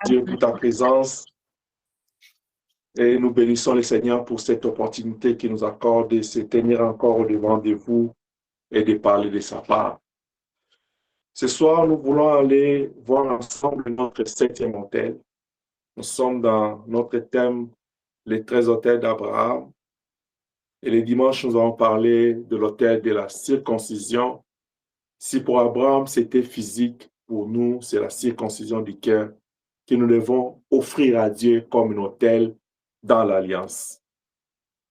Dieu, pour ta présence. Et nous bénissons le Seigneur pour cette opportunité qu'il nous accorde de se tenir encore au devant de vous et de parler de sa part. Ce soir, nous voulons aller voir ensemble notre 7e autel. Nous sommes dans notre thème, les 13 autels d'Abraham. Et le dimanche, nous allons parler de l'autel de la circoncision. Si pour Abraham, c'était physique, pour nous, c'est la circoncision du cœur que nous devons offrir à Dieu comme un autel dans l'Alliance.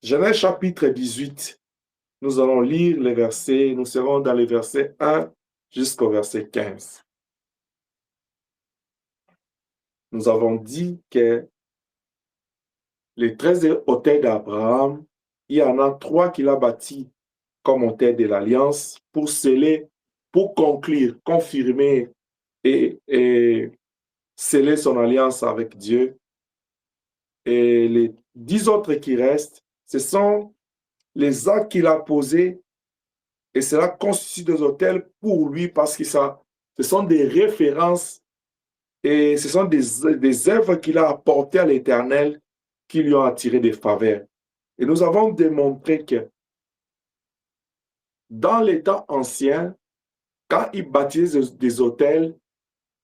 Genèse chapitre 18, nous allons lire les versets, nous serons dans les versets 1 jusqu'au verset 15. Nous avons dit que les 13 autels d'Abraham, il y en a 3 qu'il a bâtis comme autel de l'Alliance pour sceller, pour conclure, confirmer et sceller son alliance avec Dieu. Et les 10 autres qui restent, ce sont les actes qu'il a posés et cela constitue des autels pour lui parce que ce sont des références et ce sont des œuvres qu'il a apportées à l'Éternel qui lui ont attiré des faveurs. Et nous avons démontré que dans les temps anciens, quand ils bâtissaient des autels,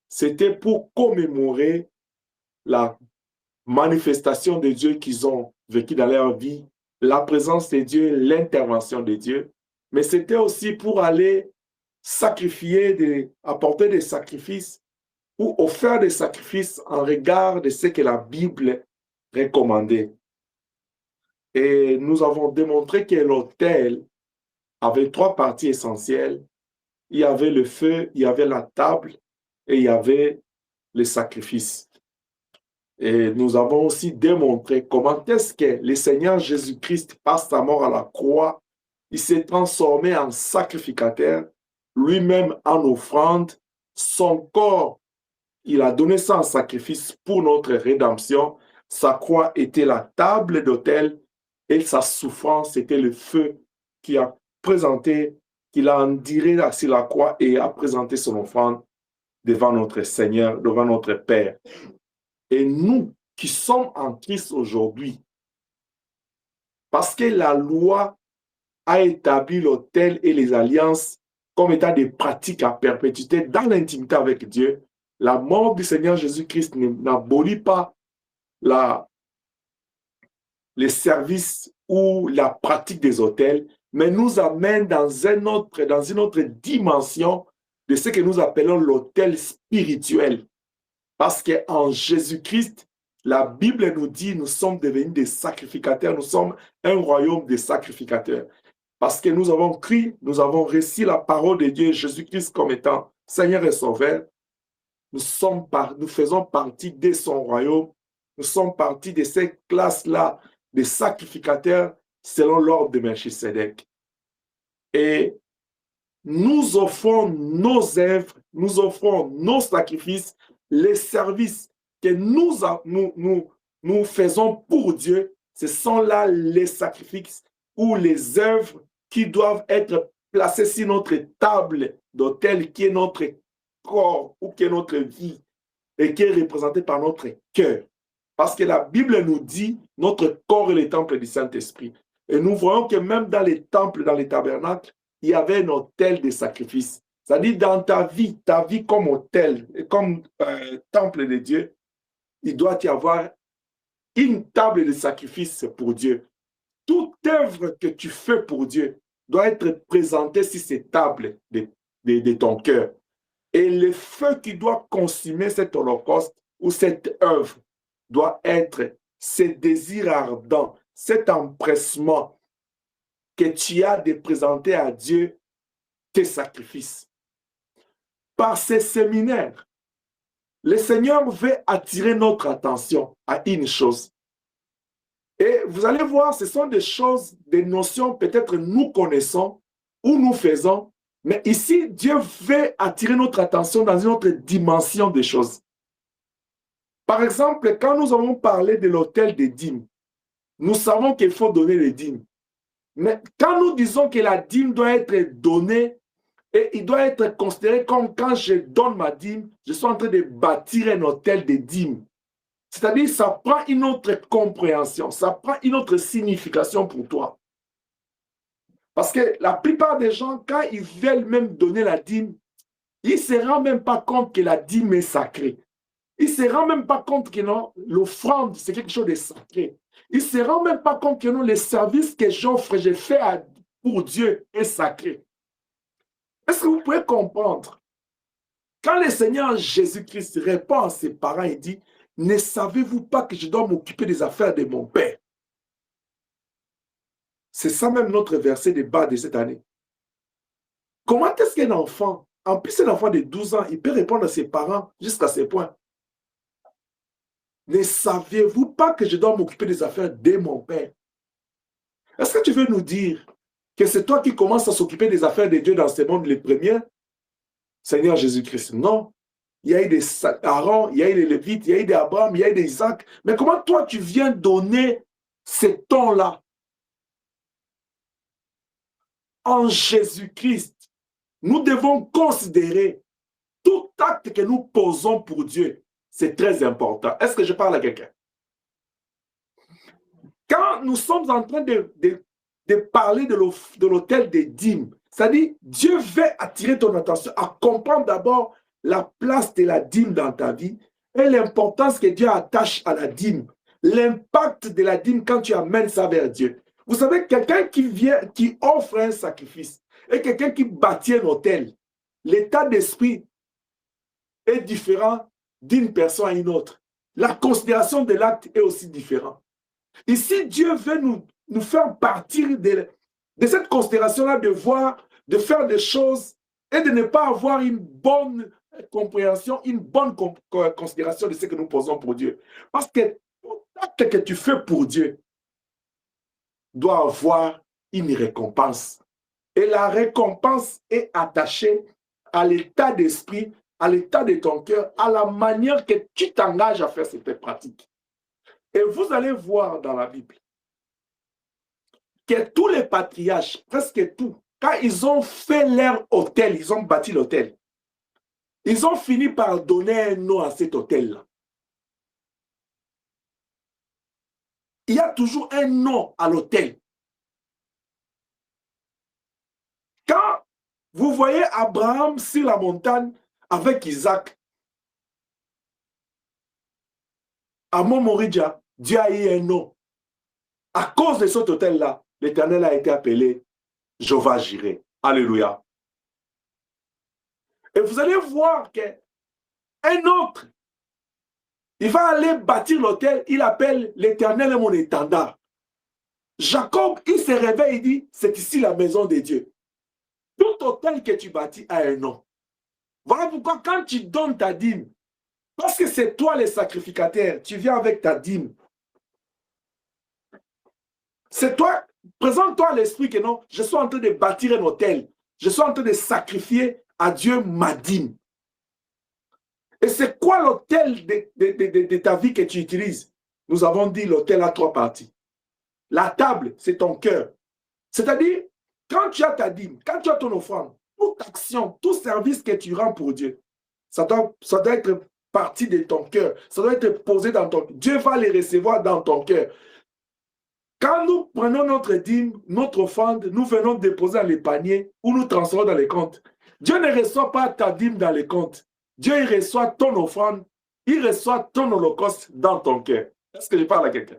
c'était pour commémorer la manifestation de Dieu qu'ils ont vécu dans leur vie, la présence de Dieu, l'intervention de Dieu. Mais c'était aussi pour aller sacrifier, apporter des sacrifices ou offrir des sacrifices en regard de ce que la Bible recommandait. Et nous avons démontré que l'autel avait 3 parties essentielles. Il y avait le feu, il y avait la table et il y avait les sacrifices. Et nous avons aussi démontré comment est-ce que le Seigneur Jésus-Christ, par sa mort à la croix, il s'est transformé en sacrificateur, lui-même en offrande. Son corps, il a donné ça en sacrifice pour notre rédemption. Sa croix était la table d'autel et sa souffrance était le feu qui a présenté, qu'il a enduré sur la croix et a présenté son offrande devant notre Seigneur, devant notre Père. Et nous qui sommes en Christ aujourd'hui, parce que la loi a établi l'autel et les alliances comme étant des pratiques à perpétuité dans l'intimité avec Dieu, la mort du Seigneur Jésus-Christ n'abolit pas les services ou la pratique des autels, mais nous amène dans une autre dimension de ce que nous appelons l'autel spirituel. Parce qu'en Jésus-Christ, la Bible nous dit nous sommes devenus des sacrificateurs, nous sommes un royaume de sacrificateurs. Parce que nous avons crié, nous avons reçu la parole de Dieu, Jésus-Christ comme étant Seigneur et Sauveur. Nous faisons partie de son royaume, nous sommes partie de cette classe-là de sacrificateurs selon l'ordre de Melchisédek. Et nous offrons nos œuvres, nous offrons nos sacrifices, les services que nous faisons pour Dieu, ce sont là les sacrifices ou les œuvres qui doivent être placées sur notre table d'autel qui est notre corps ou qui est notre vie et qui est représenté par notre cœur. Parce que la Bible nous dit notre corps est le temple du Saint-Esprit. Et nous voyons que même dans les temples, dans les tabernacles, il y avait un autel de sacrifice. C'est-à-dire dans ta vie comme autel, comme temple de Dieu, il doit y avoir une table de sacrifice pour Dieu. Toute œuvre que tu fais pour Dieu doit être présentée sur cette table de ton cœur. Et le feu qui doit consumer cet holocauste ou cette œuvre doit être ce désir ardent, cet empressement que tu as de présenter à Dieu tes sacrifices. Par ces séminaires, le Seigneur veut attirer notre attention à une chose. Et vous allez voir, ce sont des choses, des notions peut-être nous connaissons ou nous faisons, mais ici, Dieu veut attirer notre attention dans une autre dimension des choses. Par exemple, quand nous avons parlé de l'autel des dîmes, nous savons qu'il faut donner les dîmes. Mais quand nous disons que la dîme doit être donnée Et il doit être considéré comme quand je donne ma dîme, je suis en train de bâtir un hôtel de dîmes. C'est-à-dire, ça prend une autre compréhension, ça prend une autre signification pour toi. Parce que la plupart des gens, quand ils veulent même donner la dîme, ils ne se rendent même pas compte que la dîme est sacrée. Ils ne se rendent même pas compte que non, l'offrande, c'est quelque chose de sacré. Ils ne se rendent même pas compte que non, le service que j'offre, je fais pour Dieu est sacré. Est-ce que vous pouvez comprendre? Quand le Seigneur Jésus-Christ répond à ses parents et dit, ne savez-vous pas que je dois m'occuper des affaires de mon Père? C'est ça même notre verset de bas de cette année. Comment est-ce qu'un enfant, en plus un enfant de 12 ans, il peut répondre à ses parents jusqu'à ce point? Ne saviez-vous pas que je dois m'occuper des affaires de mon Père? Est-ce que tu veux nous dire que c'est toi qui commences à s'occuper des affaires de Dieu dans ce monde les premiers? Seigneur Jésus-Christ, non. Il y a eu des Aaron, il y a eu des Lévites, il y a eu des Abraham, il y a eu des Isaac. Mais comment toi tu viens donner ce ton-là? En Jésus-Christ, nous devons considérer tout acte que nous posons pour Dieu. C'est très important. Est-ce que je parle à quelqu'un? Quand nous sommes en train de parler de l'autel des dîmes, c'est-à-dire Dieu veut attirer ton attention à comprendre d'abord la place de la dîme dans ta vie et l'importance que Dieu attache à la dîme, l'impact de la dîme quand tu amènes ça vers Dieu. Vous savez, quelqu'un qui offre un sacrifice et quelqu'un qui bâtit un autel, l'état d'esprit est différent d'une personne à une autre. La considération de l'acte est aussi différente. Ici, Dieu veut nous faire partir de cette considération-là de faire des choses et de ne pas avoir une bonne compréhension, une bonne considération de ce que nous posons pour Dieu. Parce que tout acte que tu fais pour Dieu doit avoir une récompense. Et la récompense est attachée à l'état d'esprit, à l'état de ton cœur, à la manière que tu t'engages à faire cette pratique. Et vous allez voir dans la Bible que tous les patriarches, presque tous, quand ils ont fait leur hôtel, ils ont bâti l'hôtel, ils ont fini par donner un nom à cet hôtel-là. Il y a toujours un nom à l'hôtel. Quand vous voyez Abraham sur la montagne avec Isaac, à Mont Moridja, Dieu a eu un nom. À cause de cet hôtel-là, l'Éternel a été appelé Jéhovah Jireh. Alléluia. Et vous allez voir qu'un autre, il va aller bâtir l'hôtel, il appelle l'Éternel est mon étendard. Jacob, il se réveille, il dit, c'est ici la maison de Dieu. Tout hôtel que tu bâtis a un nom. Voilà pourquoi quand tu donnes ta dîme, parce que c'est toi le sacrificateur, tu viens avec ta dîme. C'est toi, présente-toi à l'esprit que non, je suis en train de bâtir un hôtel. Je suis en train de sacrifier à Dieu ma dîme. Et c'est quoi l'hôtel de ta vie que tu utilises? Nous avons dit l'hôtel a 3 parties. La table, c'est ton cœur. C'est-à-dire, quand tu as ta dîme, quand tu as ton offrande, toute action, tout service que tu rends pour Dieu, ça doit être partie de ton cœur. Ça doit être posé dans ton cœur. Dieu va les recevoir dans ton cœur. Quand nous prenons notre dîme, notre offrande, nous venons déposer dans les paniers ou nous transférons dans les comptes. Dieu ne reçoit pas ta dîme dans les comptes. Dieu il reçoit ton offrande, il reçoit ton holocauste dans ton cœur. Est-ce que je parle à quelqu'un?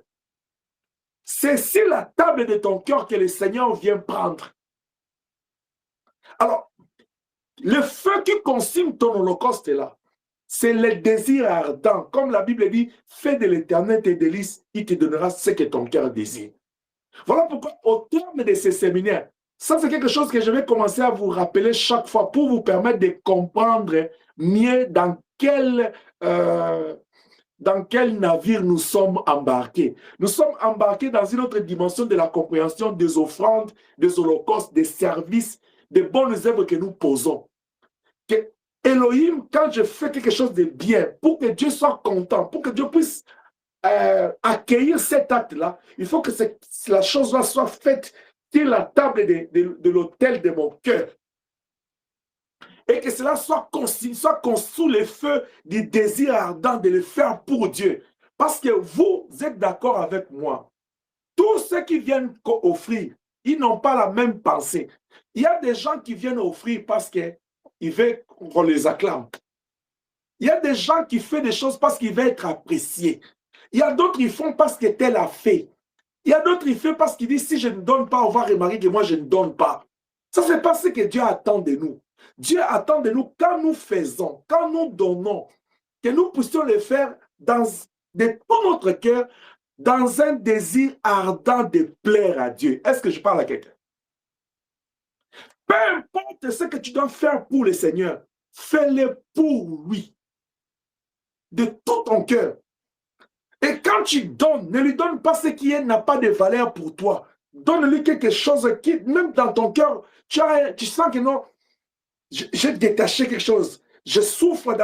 C'est sur la table de ton cœur que le Seigneur vient prendre. Alors, le feu qui consume ton holocauste est là. C'est le désir ardent. Comme la Bible dit, fais de l'Éternel tes délices, il te donnera ce que ton cœur désire. Voilà pourquoi, au terme de ces séminaires, ça c'est quelque chose que je vais commencer à vous rappeler chaque fois pour vous permettre de comprendre mieux dans quel navire nous sommes embarqués. Nous sommes embarqués dans une autre dimension de la compréhension des offrandes, des holocaustes, des services, des bonnes œuvres que nous posons. Que Elohim, quand je fais quelque chose de bien, pour que Dieu soit content, pour que Dieu puisse accueillir cet acte-là, il faut que la chose-là soit faite sur la table de l'autel de mon cœur. et que cela soit sous le feu du désir ardent de le faire pour Dieu. Parce que vous êtes d'accord avec moi. Tous ceux qui viennent offrir, ils n'ont pas la même pensée. Il y a des gens qui viennent offrir parce qu'ils veulent qu'on les acclame. Il y a des gens qui font des choses parce qu'ils veulent être appréciés. Il y a d'autres qui font parce que tel a fait. Il y a d'autres qui font parce qu'ils disent si je ne donne pas, on va remarquer que moi je ne donne pas. Ça, c'est pas ce que Dieu attend de nous. Dieu attend de nous quand nous faisons, quand nous donnons, que nous puissions le faire de tout notre cœur, dans un désir ardent de plaire à Dieu. Est-ce que je parle à quelqu'un? Peu importe ce que tu dois faire pour le Seigneur, fais-le pour lui. De tout ton cœur. Et quand tu donnes, ne lui donne pas ce qui n'a pas de valeur pour toi. Donne-lui quelque chose qui, même dans ton cœur, tu sens que non, j'ai détaché quelque chose. Je souffre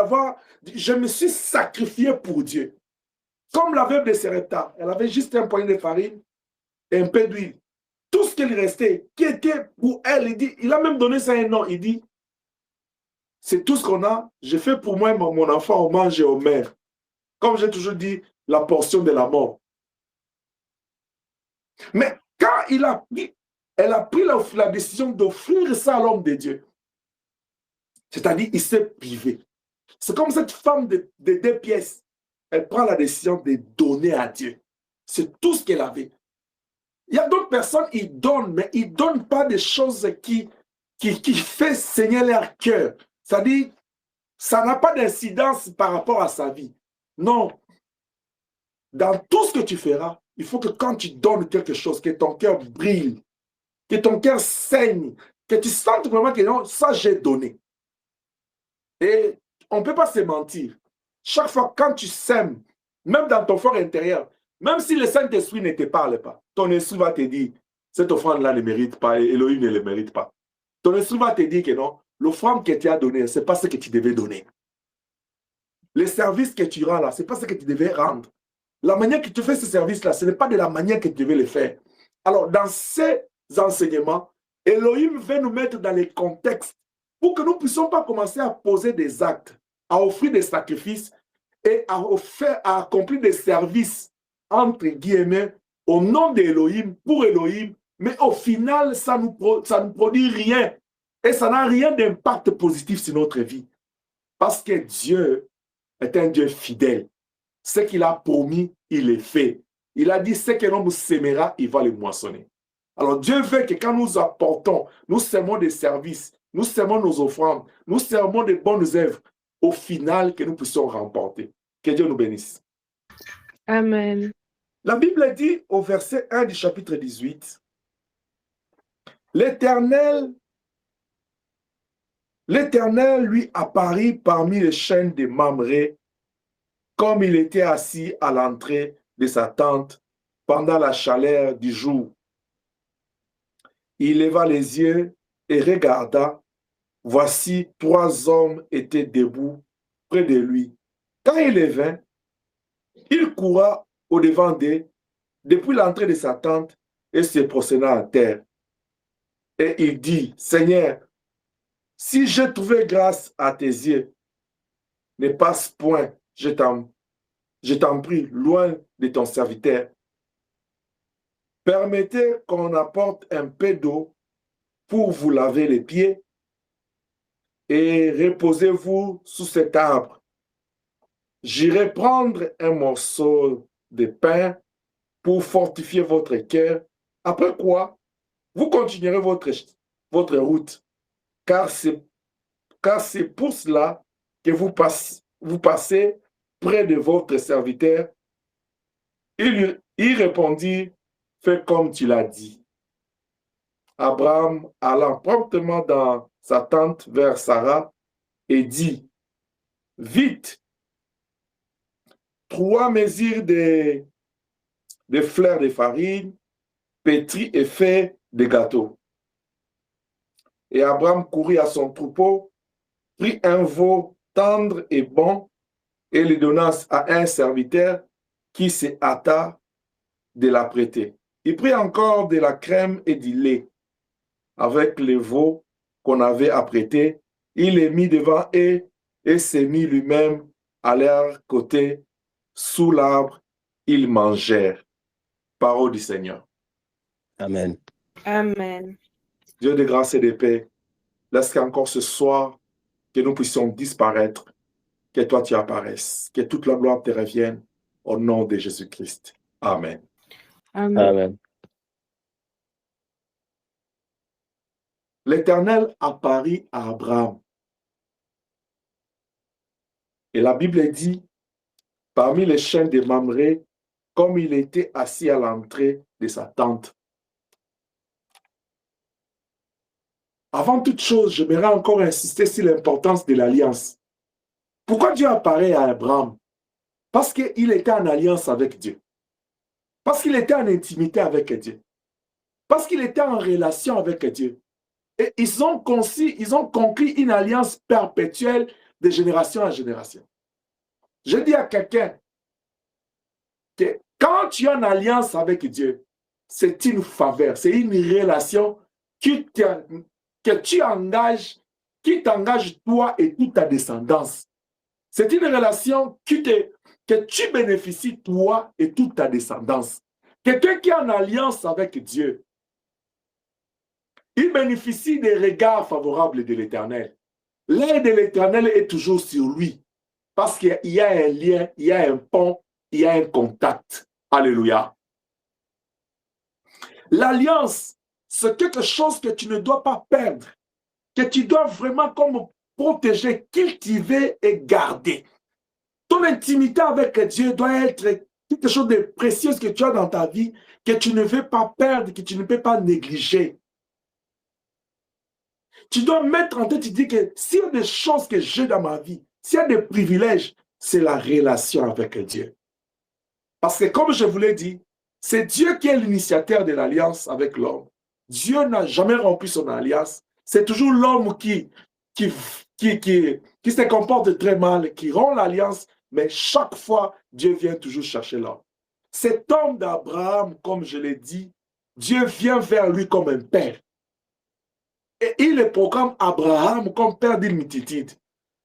je me suis sacrifié pour Dieu. Comme la veuve de Sarepta, elle avait juste un poignet de farine et un peu d'huile. Tout ce qu'il restait, qui était pour elle, il a même donné ça un nom, il dit, c'est tout ce qu'on a, je fais pour moi, mon enfant, on mange et on meurt. Comme j'ai toujours dit, la portion de la mort. Mais quand elle a pris la décision d'offrir ça à l'homme de Dieu, c'est-à-dire il s'est privé. C'est comme cette femme de 2 pièces. Elle prend la décision de donner à Dieu. C'est tout ce qu'elle avait. Il y a d'autres personnes, ils donnent, mais ils ne donnent pas des choses qui fait saigner leur cœur. C'est-à-dire, ça n'a pas d'incidence par rapport à sa vie. Non. Dans tout ce que tu feras, il faut que quand tu donnes quelque chose, que ton cœur brille, que ton cœur saigne, que tu sentes vraiment que non, ça j'ai donné. Et on ne peut pas se mentir. Chaque fois quand tu sèmes, même dans ton fort intérieur, même si le Saint-Esprit ne te parle pas, ton esprit va te dire, cette offrande-là ne mérite pas, et Elohim ne le mérite pas. Ton esprit va te dire que non, l'offrande que tu as donnée, ce n'est pas ce que tu devais donner. Le service que tu rends là, ce n'est pas ce que tu devais rendre. La manière que tu fais ce service-là, ce n'est pas de la manière que tu devais le faire. Alors, dans ces enseignements, Elohim veut nous mettre dans les contextes pour que nous ne puissions pas commencer à poser des actes, à offrir des sacrifices et à accomplir des services, entre guillemets, au nom d'Elohim, pour Elohim, mais au final, ça ne produit rien. Et ça n'a rien d'impact positif sur notre vie. Parce que Dieu est un Dieu fidèle. Ce qu'il a promis, il est fait. Il a dit, ce que l'homme sèmera, il va le moissonner. Alors Dieu veut que quand nous apportons, nous sèmons des services, nous sèmons nos offrandes, nous sèmons des bonnes œuvres, au final, que nous puissions remporter. Que Dieu nous bénisse. Amen. La Bible dit au verset 1 du chapitre 18, l'Éternel lui apparut parmi les chaînes de Mamré, comme il était assis à l'entrée de sa tente pendant la chaleur du jour. Il leva les yeux et regarda. Voici 3 hommes étaient debout près de lui. Quand il les vint, il courut au-devant d'eux depuis l'entrée de sa tente et se prosterna à terre. Et il dit, Seigneur, si j'ai trouvé grâce à tes yeux, ne passe point, je t'en prie, loin de ton serviteur. Permettez qu'on apporte un peu d'eau pour vous laver les pieds et reposez-vous sous cet arbre. J'irai prendre un morceau de pain pour fortifier votre cœur, après quoi, vous continuerez votre route, car c'est pour cela que vous passez près de votre serviteur. Il répondit, fais comme tu l'as dit. Abraham alla promptement dans sa tente vers Sarah et dit, vite, 3 mesures de fleurs de farine, pétries et fait des gâteaux. Et Abraham courut à son troupeau, prit un veau tendre et bon, et le donna à un serviteur qui se hâta de l'apprêter. Il prit encore de la crème et du lait avec le veau qu'on avait apprêté Il est mis devant eux et s'est mis lui-même à leur côté. Sous l'arbre, ils mangèrent. Parole du Seigneur. Amen. Amen. Dieu de grâce et de paix, laisse qu'encore ce soir, que nous puissions disparaître, que toi tu apparaisses, que toute la gloire te revienne au nom de Jésus-Christ. Amen. Amen. Amen. L'Éternel apparut à Abraham. Et la Bible dit, parmi les chênes de Mamré, comme il était assis à l'entrée de sa tente. Avant toute chose, j'aimerais encore insister sur l'importance de l'alliance. Pourquoi Dieu apparaît à Abraham? Parce qu'il était en alliance avec Dieu. Parce qu'il était en intimité avec Dieu. Parce qu'il était en relation avec Dieu. Et ils ont conclu une alliance perpétuelle de génération en génération. Je dis à quelqu'un que quand tu es en alliance avec Dieu, c'est une faveur, c'est une relation que tu engages, qui t'engage toi et toute ta descendance. C'est une relation que tu bénéficies toi et toute ta descendance. Quelqu'un qui est en alliance avec Dieu, il bénéficie des regards favorables de l'Éternel. L'œil de l'Éternel est toujours sur lui. Parce qu'il y a un lien, il y a un pont, il y a un contact. Alléluia. L'alliance, c'est quelque chose que tu ne dois pas perdre, que tu dois vraiment comme protéger, cultiver et garder. Ton intimité avec Dieu doit être quelque chose de précieux que tu as dans ta vie, que tu ne veux pas perdre, que tu ne peux pas négliger. Tu dois mettre en tête, tu dis que s'il y a des choses que j'ai dans ma vie, s'il y a des privilèges, c'est la relation avec Dieu. Parce que comme je vous l'ai dit, c'est Dieu qui est l'initiateur de l'alliance avec l'homme. Dieu n'a jamais rompu son alliance. C'est toujours l'homme qui se comporte très mal, qui rompt l'alliance, mais chaque fois, Dieu vient toujours chercher l'homme. Cet homme d'Abraham, comme je l'ai dit, Dieu vient vers lui comme un père. Et il le proclame Abraham comme père d'une multitude.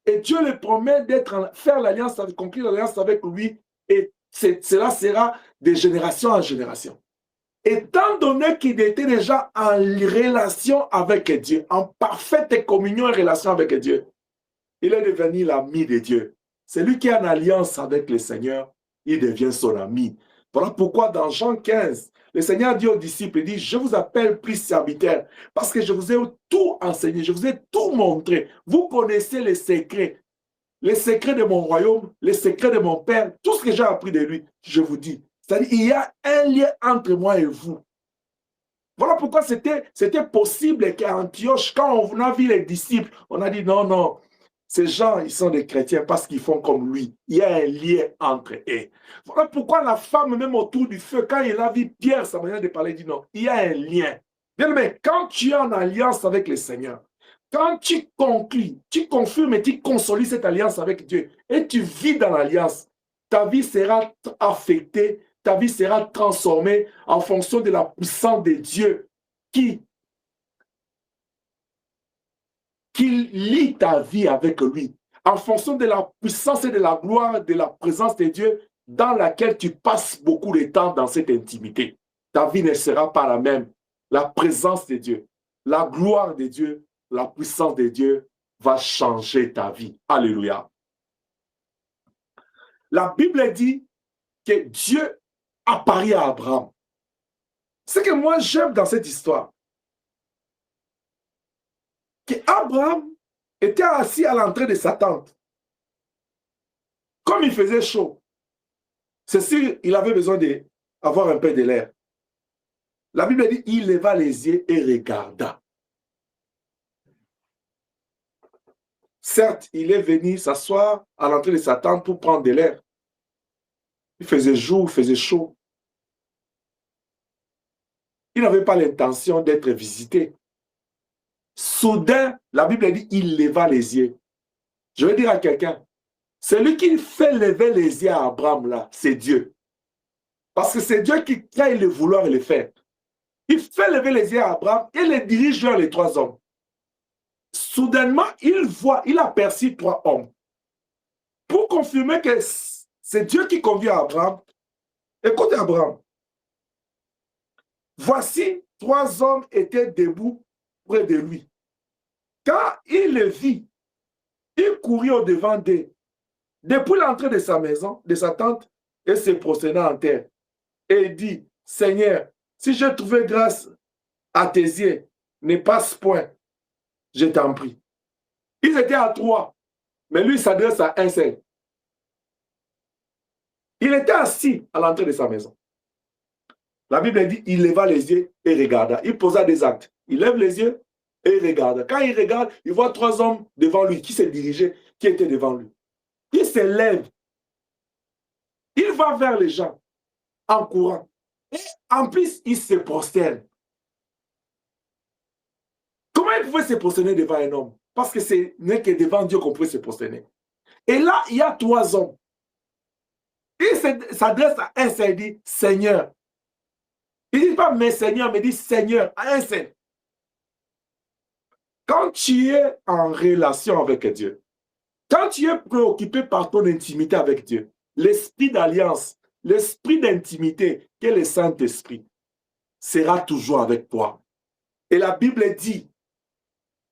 Et Dieu le promet faire l'alliance, conclure l'alliance avec lui, et cela sera de génération en génération. Étant donné qu'il était déjà en relation avec Dieu, en parfaite communion et relation avec Dieu, il est devenu l'ami de Dieu. Celui qui est en alliance avec le Seigneur, il devient son ami. Voilà pourquoi dans Jean 15, le Seigneur dit aux disciples, il dit, je vous appelle plus serviteurs, parce que je vous ai tout enseigné, je vous ai tout montré. Vous connaissez les secrets de mon royaume, les secrets de mon Père, tout ce que j'ai appris de lui, je vous dis. C'est-à-dire, il y a un lien entre moi et vous. Voilà pourquoi c'était possible qu'à Antioche, quand on a vu les disciples, on a dit non, non, ces gens, ils sont des chrétiens parce qu'ils font comme lui. Il y a un lien entre eux. Voilà pourquoi la femme, même autour du feu, quand il a vu Pierre, sa manière de parler, dit non, il y a un lien. Bien, mais quand tu es en alliance avec le Seigneur, quand tu conclus, tu confirmes et tu consolides cette alliance avec Dieu et tu vis dans l'alliance, ta vie sera affectée, ta vie sera transformée en fonction de la puissance de Dieu qui lie ta vie avec lui, en fonction de la puissance et de la gloire de la présence de Dieu dans laquelle tu passes beaucoup de temps dans cette intimité. Ta vie ne sera pas la même. La présence de Dieu, la gloire de Dieu, la puissance de Dieu va changer ta vie. Alléluia. La Bible dit que Dieu apparaît à Abraham. Ce que moi j'aime dans cette histoire, que Abraham était assis à l'entrée de sa tente. Comme il faisait chaud, c'est sûr il avait besoin d'avoir un peu de l'air. La Bible dit, il leva les yeux et regarda. Certes, il est venu s'asseoir à l'entrée de sa tente pour prendre de l'air. Il faisait jour, il faisait chaud. Il n'avait pas l'intention d'être visité. Soudain, la Bible dit, il leva les yeux. Je vais dire à quelqu'un, celui qui fait lever les yeux à Abraham là, c'est Dieu. Parce que c'est Dieu qui crée le vouloir et le faire. Il fait lever les yeux à Abraham et les dirige vers les trois hommes. soudainement, il aperçut 3 hommes. Pour confirmer que c'est Dieu qui conduit Abraham, écoutez Abraham, voici 3 hommes étaient debout près de lui. Quand il le vit, il courut au-devant d'eux, depuis l'entrée de sa maison, de sa tente, et se prosterna en terre. Et il dit, Seigneur, si j'ai trouvé grâce à tes yeux, ne passe point, je t'en prie. Ils étaient à 3, mais lui s'adresse à un seul. Il était assis à l'entrée de sa maison. La Bible dit, il leva les yeux et regarda. Il posa des actes. Il lève les yeux et il regarde. Quand il regarde, il voit 3 hommes devant lui qui se dirigeaient, qui étaient devant lui. Il se lève. Il va vers les gens en courant. Et en plus, il se prosterne. Comment il pouvait se prosterner devant un homme? Parce que ce n'est que devant Dieu qu'on pouvait se prosterner. Et là, il y a 3 hommes. Il s'adresse à un seul et dit, Seigneur. Il ne dit pas mes seigneurs, mais il dit Seigneur, à un seul. Quand tu es en relation avec Dieu, quand tu es préoccupé par ton intimité avec Dieu, l'esprit d'alliance, l'esprit d'intimité, qu'est le Saint-Esprit, sera toujours avec toi. Et la Bible dit,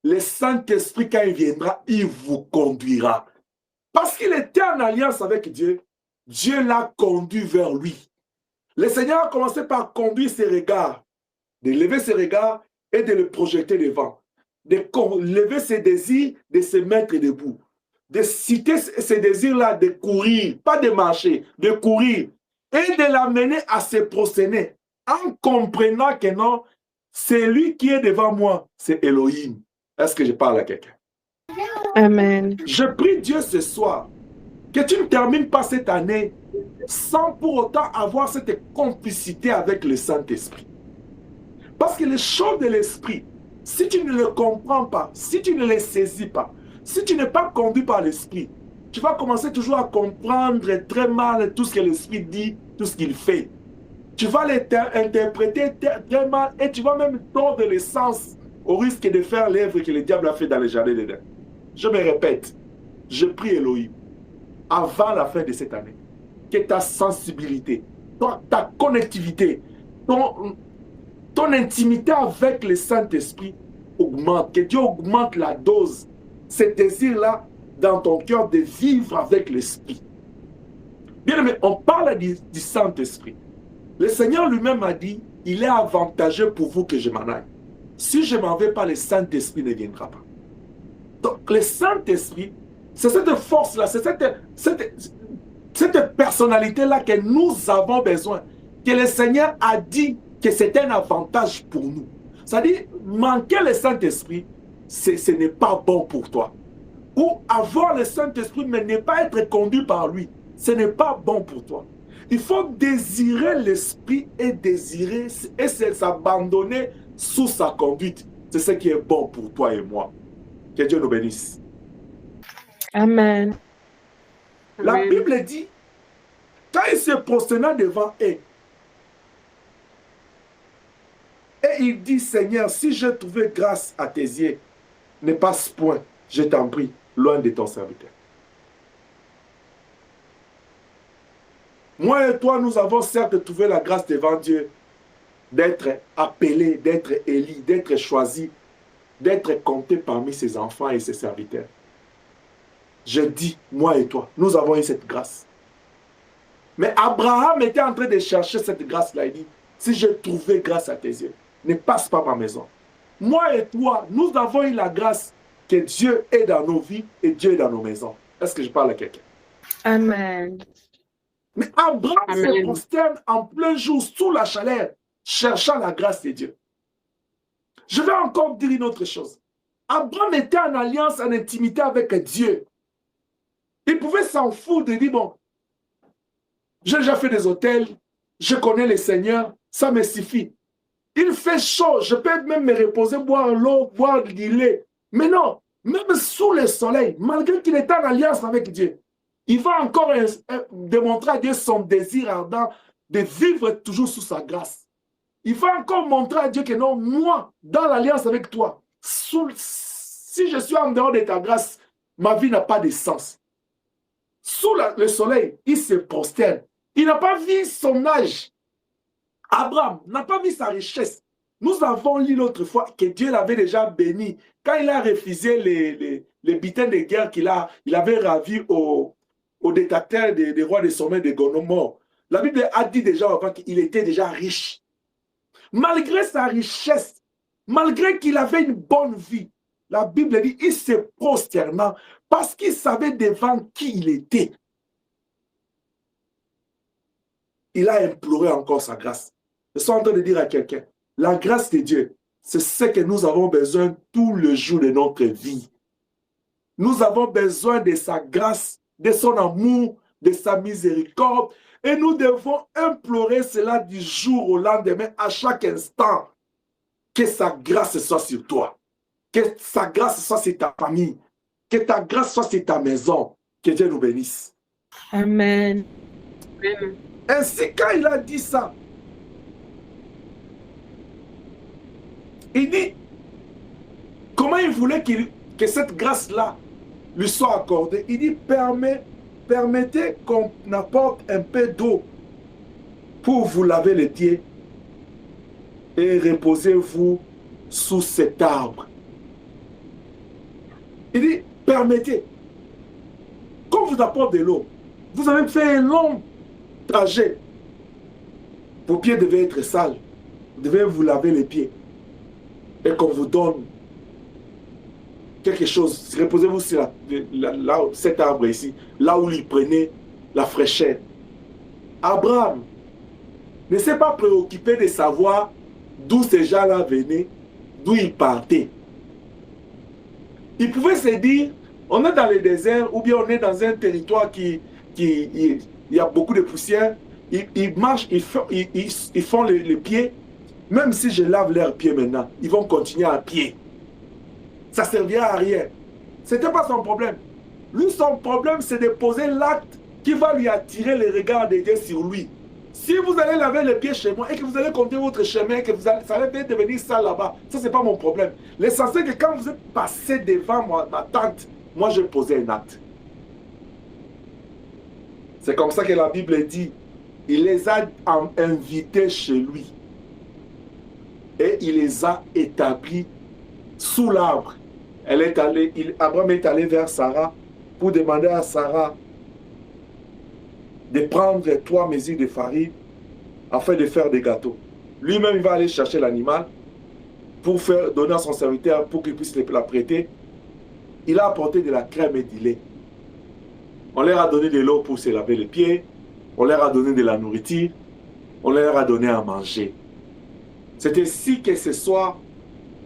le Saint-Esprit, quand il viendra, il vous conduira. Parce qu'il était en alliance avec Dieu, Dieu l'a conduit vers lui. Le Seigneur a commencé par conduire ses regards, de lever ses regards et de le projeter devant, de lever ses désirs, de se mettre debout, de citer ces désirs-là, de courir, pas de marcher, de courir, et de l'amener à se prosterner, en comprenant que non, c'est lui qui est devant moi, c'est Elohim. Est-ce que je parle à quelqu'un? Amen. Je prie Dieu ce soir que tu ne termines pas cette année sans pour autant avoir cette complicité avec le Saint-Esprit. Parce que les choses de l'Esprit, si tu ne les comprends pas, si tu ne les saisis pas, si tu n'es pas conduit par l'Esprit, tu vas commencer toujours à comprendre très mal tout ce que l'Esprit dit, tout ce qu'il fait. Tu vas l'interpréter très mal et tu vas même tordre le sens au risque de faire l'œuvre que le diable a fait dans le jardin d'Éden. Je me répète, je prie Elohim, avant la fin de cette année, que ta sensibilité, ta connectivité, ton intimité avec le Saint-Esprit augmente, que Dieu augmente la dose, ce désir-là dans ton cœur de vivre avec l'Esprit. Bien aimé, on parle du Saint-Esprit. Le Seigneur lui-même a dit, il est avantageux pour vous que je m'en aille. Si je ne m'en vais pas, le Saint-Esprit ne viendra pas. Donc le Saint-Esprit, c'est cette force-là, c'est cette personnalité-là que nous avons besoin, que le Seigneur a dit que c'est un avantage pour nous. C'est-à-dire, manquer le Saint-Esprit, ce n'est pas bon pour toi. Ou avoir le Saint-Esprit, mais ne pas être conduit par lui, ce n'est pas bon pour toi. Il faut désirer l'Esprit et désirer et s'abandonner sous sa conduite. C'est ce qui est bon pour toi et moi. Que Dieu nous bénisse. Amen. La Amen. Bible dit, quand il se prosterna devant eux, et il dit, Seigneur, si j'ai trouvé grâce à tes yeux, ne passe point, je t'en prie, loin de ton serviteur. Moi et toi, nous avons certes trouvé la grâce devant Dieu d'être appelés, d'être élis, d'être choisis, d'être comptés parmi ses enfants et ses serviteurs. Je dis, moi et toi, nous avons eu cette grâce. Mais Abraham était en train de chercher cette grâce-là. Il dit, si je trouvais grâce à tes yeux, ne passe pas ma maison. Moi et toi, nous avons eu la grâce que Dieu est dans nos vies et Dieu est dans nos maisons. Est-ce que je parle à quelqu'un? Amen. Mais Abraham Amen. se prosterne en plein jour, sous la chaleur, cherchant la grâce de Dieu. Je vais encore dire une autre chose. Abraham était en alliance, en intimité avec Dieu. Il pouvait s'en foutre de dire, bon, j'ai déjà fait des hôtels, je connais le Seigneur, ça me suffit. Il fait chaud, je peux même me reposer, boire l'eau, boire du lait. Mais non, même sous le soleil, malgré qu'il est en alliance avec Dieu, il va encore démontrer à Dieu son désir ardent de vivre toujours sous sa grâce. Il va encore montrer à Dieu que non, moi, dans l'alliance avec toi, Si je suis en dehors de ta grâce, ma vie n'a pas de sens. Sous le soleil, il se prosterne. Il n'a pas vu son âge. Abraham n'a pas vu sa richesse. Nous avons lu l'autre fois que Dieu l'avait déjà béni. Quand il a refusé les butins de guerre il avait ravi au dictateur des rois des sommets de Gomorrhe. La Bible a dit déjà avant qu'il était déjà riche. Malgré sa richesse, malgré qu'il avait une bonne vie, la Bible dit il se prosterna parce qu'il savait devant qui il était. Il a imploré encore sa grâce. Je suis en train de dire à quelqu'un, la grâce de Dieu, c'est ce que nous avons besoin tout le jour de notre vie. Nous avons besoin de sa grâce, de son amour, de sa miséricorde. Et nous devons implorer cela du jour au lendemain, à chaque instant. Que sa grâce soit sur toi. Que sa grâce soit sur ta famille. Que ta grâce soit sur ta maison. Que Dieu nous bénisse. Amen. Ainsi, quand il a dit ça, il dit, comment il voulait que cette grâce-là lui soit accordée. Il dit, permettez qu'on apporte un peu d'eau pour vous laver les pieds et reposez-vous sous cet arbre. Il dit, permettez qu'on vous apporte de l'eau. Vous avez fait un long trajet. Vos pieds devaient être sales. Vous devez vous laver les pieds. Et qu'on vous donne quelque chose. Reposez-vous sur cet arbre ici, là où il prenait la fraîcheur. Abraham ne s'est pas préoccupé de savoir d'où ces gens-là venaient, d'où ils partaient. Il pouvait se dire, on est dans le désert ou bien on est dans un territoire il y a beaucoup de poussière. Ils marchent, ils font les pieds. Même si je lave leurs pieds maintenant, ils vont continuer à pied. Ça ne servira à rien. Ce n'était pas son problème. Lui, son problème, c'est de poser l'acte qui va lui attirer le regard de Dieu sur lui. Si vous allez laver les pieds chez moi et que vous allez compter votre chemin, que ça allait devenir ça là-bas, ça, ce n'est pas mon problème. L'essentiel, c'est que quand vous êtes passé devant ma tente, moi, je posais un acte. C'est comme ça que la Bible dit, il les a invités chez lui. Et il les a établis sous l'arbre. Abraham est allé vers Sarah pour demander à Sarah de prendre 3 mesures de farine afin de faire des gâteaux. Lui-même, il va aller chercher l'animal pour donner à son serviteur pour qu'il puisse la prêter. Il a apporté de la crème et du lait. On leur a donné de l'eau pour se laver les pieds. On leur a donné de la nourriture. On leur a donné à manger. C'est ainsi que ce soir,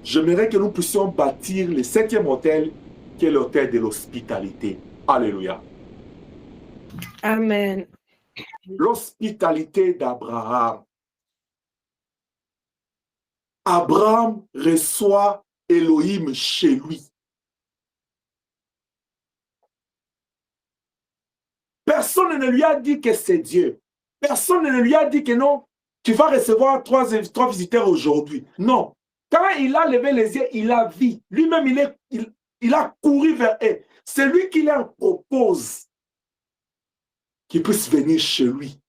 j'aimerais que nous puissions bâtir le 7e hôtel, qui est l'hôtel de l'hospitalité. Alléluia. Amen. L'hospitalité d'Abraham. Abraham reçoit Elohim chez lui. Personne ne lui a dit que c'est Dieu. Personne ne lui a dit que non, tu vas recevoir 3 visiteurs aujourd'hui. Non. Quand il a levé les yeux, il a vu. Lui-même, il a couru vers eux. C'est lui qui leur propose qu'ils puissent venir chez lui.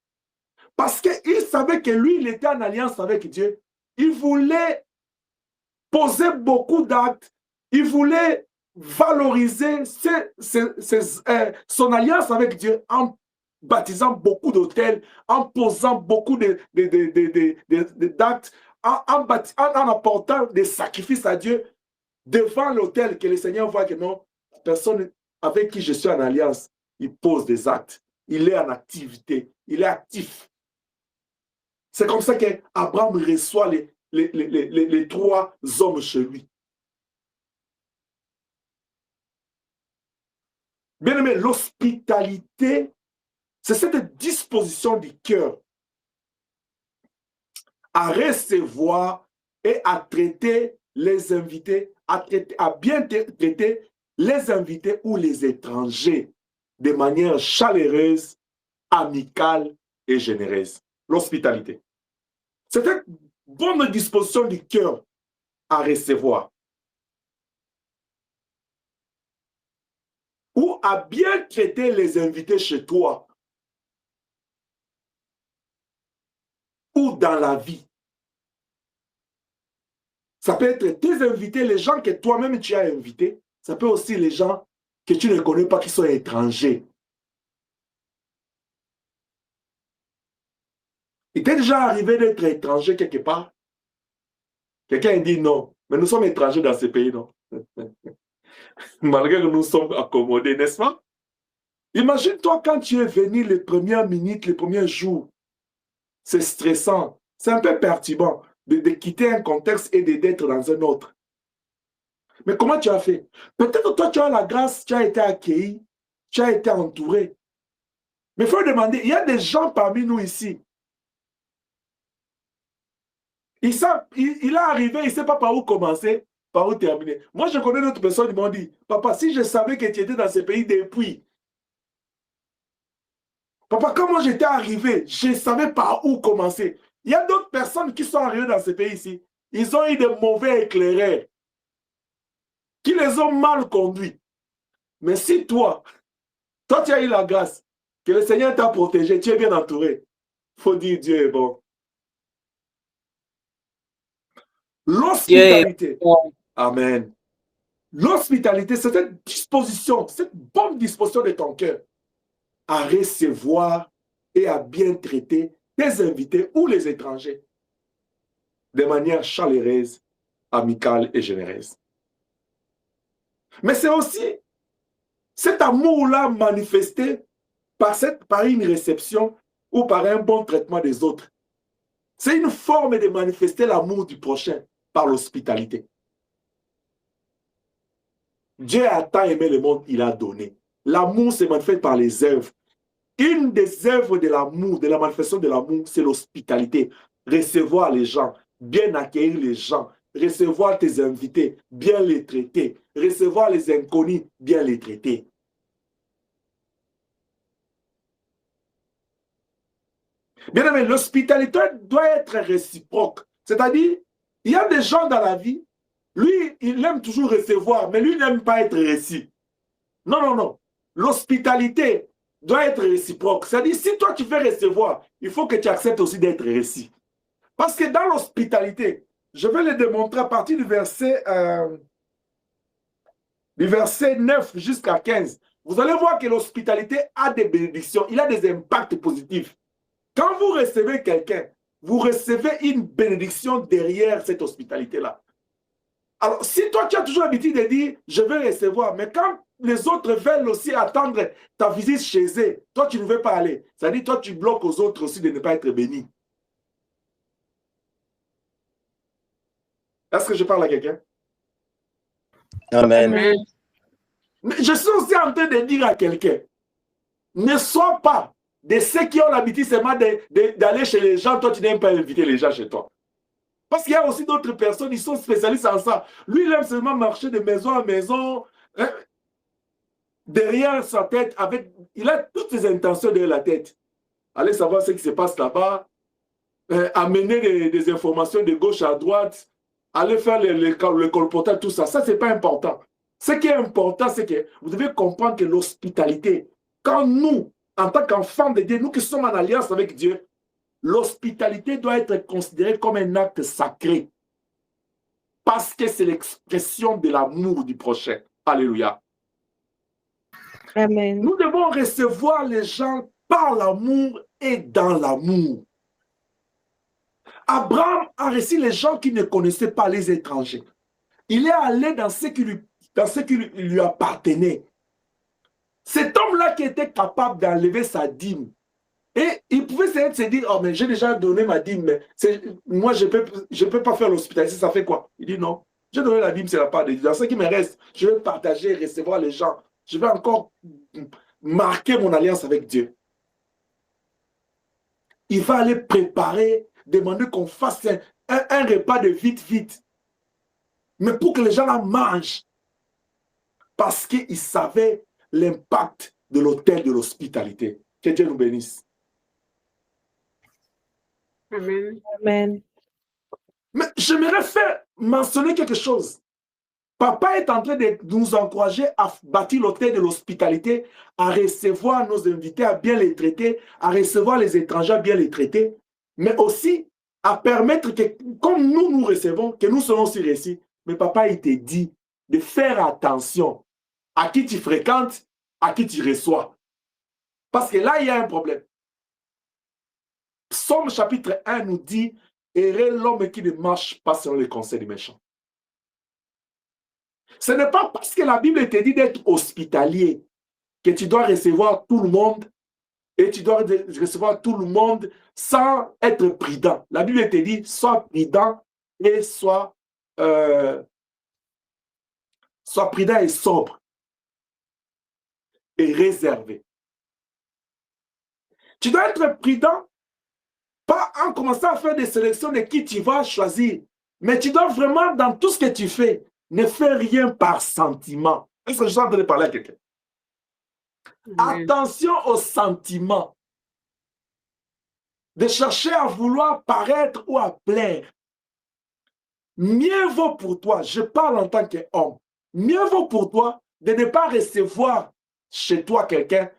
Parce qu'il savait que lui, il était en alliance avec Dieu. Il voulait poser beaucoup d'actes. Il voulait valoriser son alliance avec Dieu en baptisant beaucoup d'autels, en posant beaucoup d'actes, en apportant des sacrifices à Dieu devant l'autel, que le Seigneur voit que non, personne avec qui je suis en alliance, il pose des actes. Il est en activité, il est actif. C'est comme ça qu'Abraham reçoit les 3 hommes chez lui. Bien aimé, l'hospitalité, c'est cette disposition du cœur à recevoir et à traiter les invités, à bien traiter les invités ou les étrangers de manière chaleureuse, amicale et généreuse. L'hospitalité. C'est une bonne disposition du cœur à recevoir. ou à bien traiter les invités chez toi ou dans la vie. Ça peut être tes invités, les gens que toi-même tu as invités. Ça peut aussi les gens que tu ne connais pas qui sont étrangers. Il t'est déjà arrivé d'être étranger quelque part? Quelqu'un dit non, mais nous sommes étrangers dans ce pays, non? Malgré que nous sommes accommodés, n'est-ce pas? Imagine-toi quand tu es venu les premières minutes, les premiers jours. C'est stressant, c'est un peu perturbant de quitter un contexte et d'être dans un autre. Mais comment tu as fait? Peut-être toi, tu as la grâce, tu as été accueilli, tu as été entouré. Mais il faut demander, il y a des gens parmi nous ici. Il est arrivé, il ne sait pas par où commencer, par où terminer. Moi, je connais d'autres personnes qui m'ont dit, papa, si je savais que tu étais dans ce pays depuis, papa, quand moi j'étais arrivé, je ne savais par où commencer. Il y a d'autres personnes qui sont arrivées dans ce pays ici. Ils ont eu de mauvais éclaireurs qui les ont mal conduits. Mais si toi, tu as eu la grâce, que le Seigneur t'a protégé, tu es bien entouré, il faut dire Dieu est bon. L'hospitalité. Amen. L'hospitalité, c'est cette disposition, cette bonne disposition de ton cœur à recevoir et à bien traiter tes invités ou les étrangers de manière chaleureuse, amicale et généreuse. Mais c'est aussi cet amour-là manifesté par une réception ou par un bon traitement des autres. C'est une forme de manifester l'amour du prochain par l'hospitalité. Dieu a tant aimé le monde, il a donné. L'amour se manifeste par les œuvres. Une des œuvres de l'amour, de la manifestation de l'amour, c'est l'hospitalité. Recevoir les gens, bien accueillir les gens, recevoir tes invités, bien les traiter, recevoir les inconnus, bien les traiter. Bien aimé, l'hospitalité doit être réciproque. C'est-à-dire, il y a des gens dans la vie, lui, il aime toujours recevoir, mais lui n'aime pas être reçu. Non, non, non. L'hospitalité doit être réciproque. C'est-à-dire, si toi tu veux recevoir, il faut que tu acceptes aussi d'être reçu. Parce que dans l'hospitalité, je vais le démontrer à partir du verset 9 jusqu'à 15. Vous allez voir que l'hospitalité a des bénédictions, il a des impacts positifs. Quand vous recevez quelqu'un, vous recevez une bénédiction derrière cette hospitalité-là. Alors, si toi, tu as toujours l'habitude de dire, je vais recevoir, mais quand les autres veulent aussi attendre ta visite chez eux, toi, tu ne veux pas aller. C'est-à-dire, toi, tu bloques aux autres aussi de ne pas être bénis. Est-ce que je parle à quelqu'un? Amen. Amen. Mais je suis aussi en train de dire à quelqu'un, ne sois pas de ceux qui ont l'habitude seulement d'aller chez les gens, toi, tu n'aimes pas inviter les gens chez toi. Parce qu'il y a aussi d'autres personnes, ils sont spécialistes en ça. Lui, il aime seulement marcher de maison en maison, hein, derrière sa tête, il a toutes ses intentions derrière la tête. Allez savoir ce qui se passe là-bas, amener des informations de gauche à droite, aller faire le colportage, tout ça. Ça, ce n'est pas important. Ce qui est important, c'est que vous devez comprendre que l'hospitalité, quand nous, en tant qu'enfants de Dieu, nous qui sommes en alliance avec Dieu, l'hospitalité doit être considérée comme un acte sacré. Parce que c'est l'expression de l'amour du prochain. Alléluia. Amen. Nous devons recevoir les gens par l'amour et dans l'amour. Abraham a reçu les gens qui ne connaissaient pas les étrangers. Il est allé dans ce qui lui appartenait. Cet homme-là qui était capable d'enlever sa dîme. Et il pouvait se dire, oh mais j'ai déjà donné ma dîme, mais moi je peux pas faire l'hospitalité, ça fait quoi? Il dit non, j'ai donné la dîme, c'est la part de Dieu. Dans ce qui me reste, je vais partager, recevoir les gens. Je vais encore marquer mon alliance avec Dieu. Il va aller préparer, demander qu'on fasse un repas de vite. Mais pour que les gens la mangent. Parce qu'il savait l'impact de l'hôtel de l'hospitalité. Que Dieu nous bénisse. Amen. Amen. Mais j'aimerais mentionner quelque chose. Papa est en train de nous encourager à bâtir l'hôtel de l'hospitalité, à recevoir nos invités, à bien les traiter, à recevoir les étrangers, à bien les traiter, mais aussi à permettre que, comme nous recevons, que nous serons aussi réussis. Mais papa, il te dit de faire attention à qui tu fréquentes, à qui tu reçois. Parce que là, il y a un problème. Psaume chapitre 1 nous dit « Errez l'homme qui ne marche pas selon les conseils des méchants ». Ce n'est pas parce que la Bible te dit d'être hospitalier que tu dois recevoir tout le monde et tu dois recevoir tout le monde sans être prudent. La Bible te dit sois prudent et sois prudent et sobre et réservé. Tu dois être prudent, pas en commençant à faire des sélections de qui tu vas choisir, mais tu dois vraiment, dans tout ce que tu fais, ne fais rien par sentiment. Est-ce que je suis en train de parler à quelqu'un? Attention aux sentiments. De chercher à vouloir paraître ou à plaire. Mieux vaut pour toi, je parle en tant qu'homme, mieux vaut pour toi de ne pas recevoir chez toi quelqu'un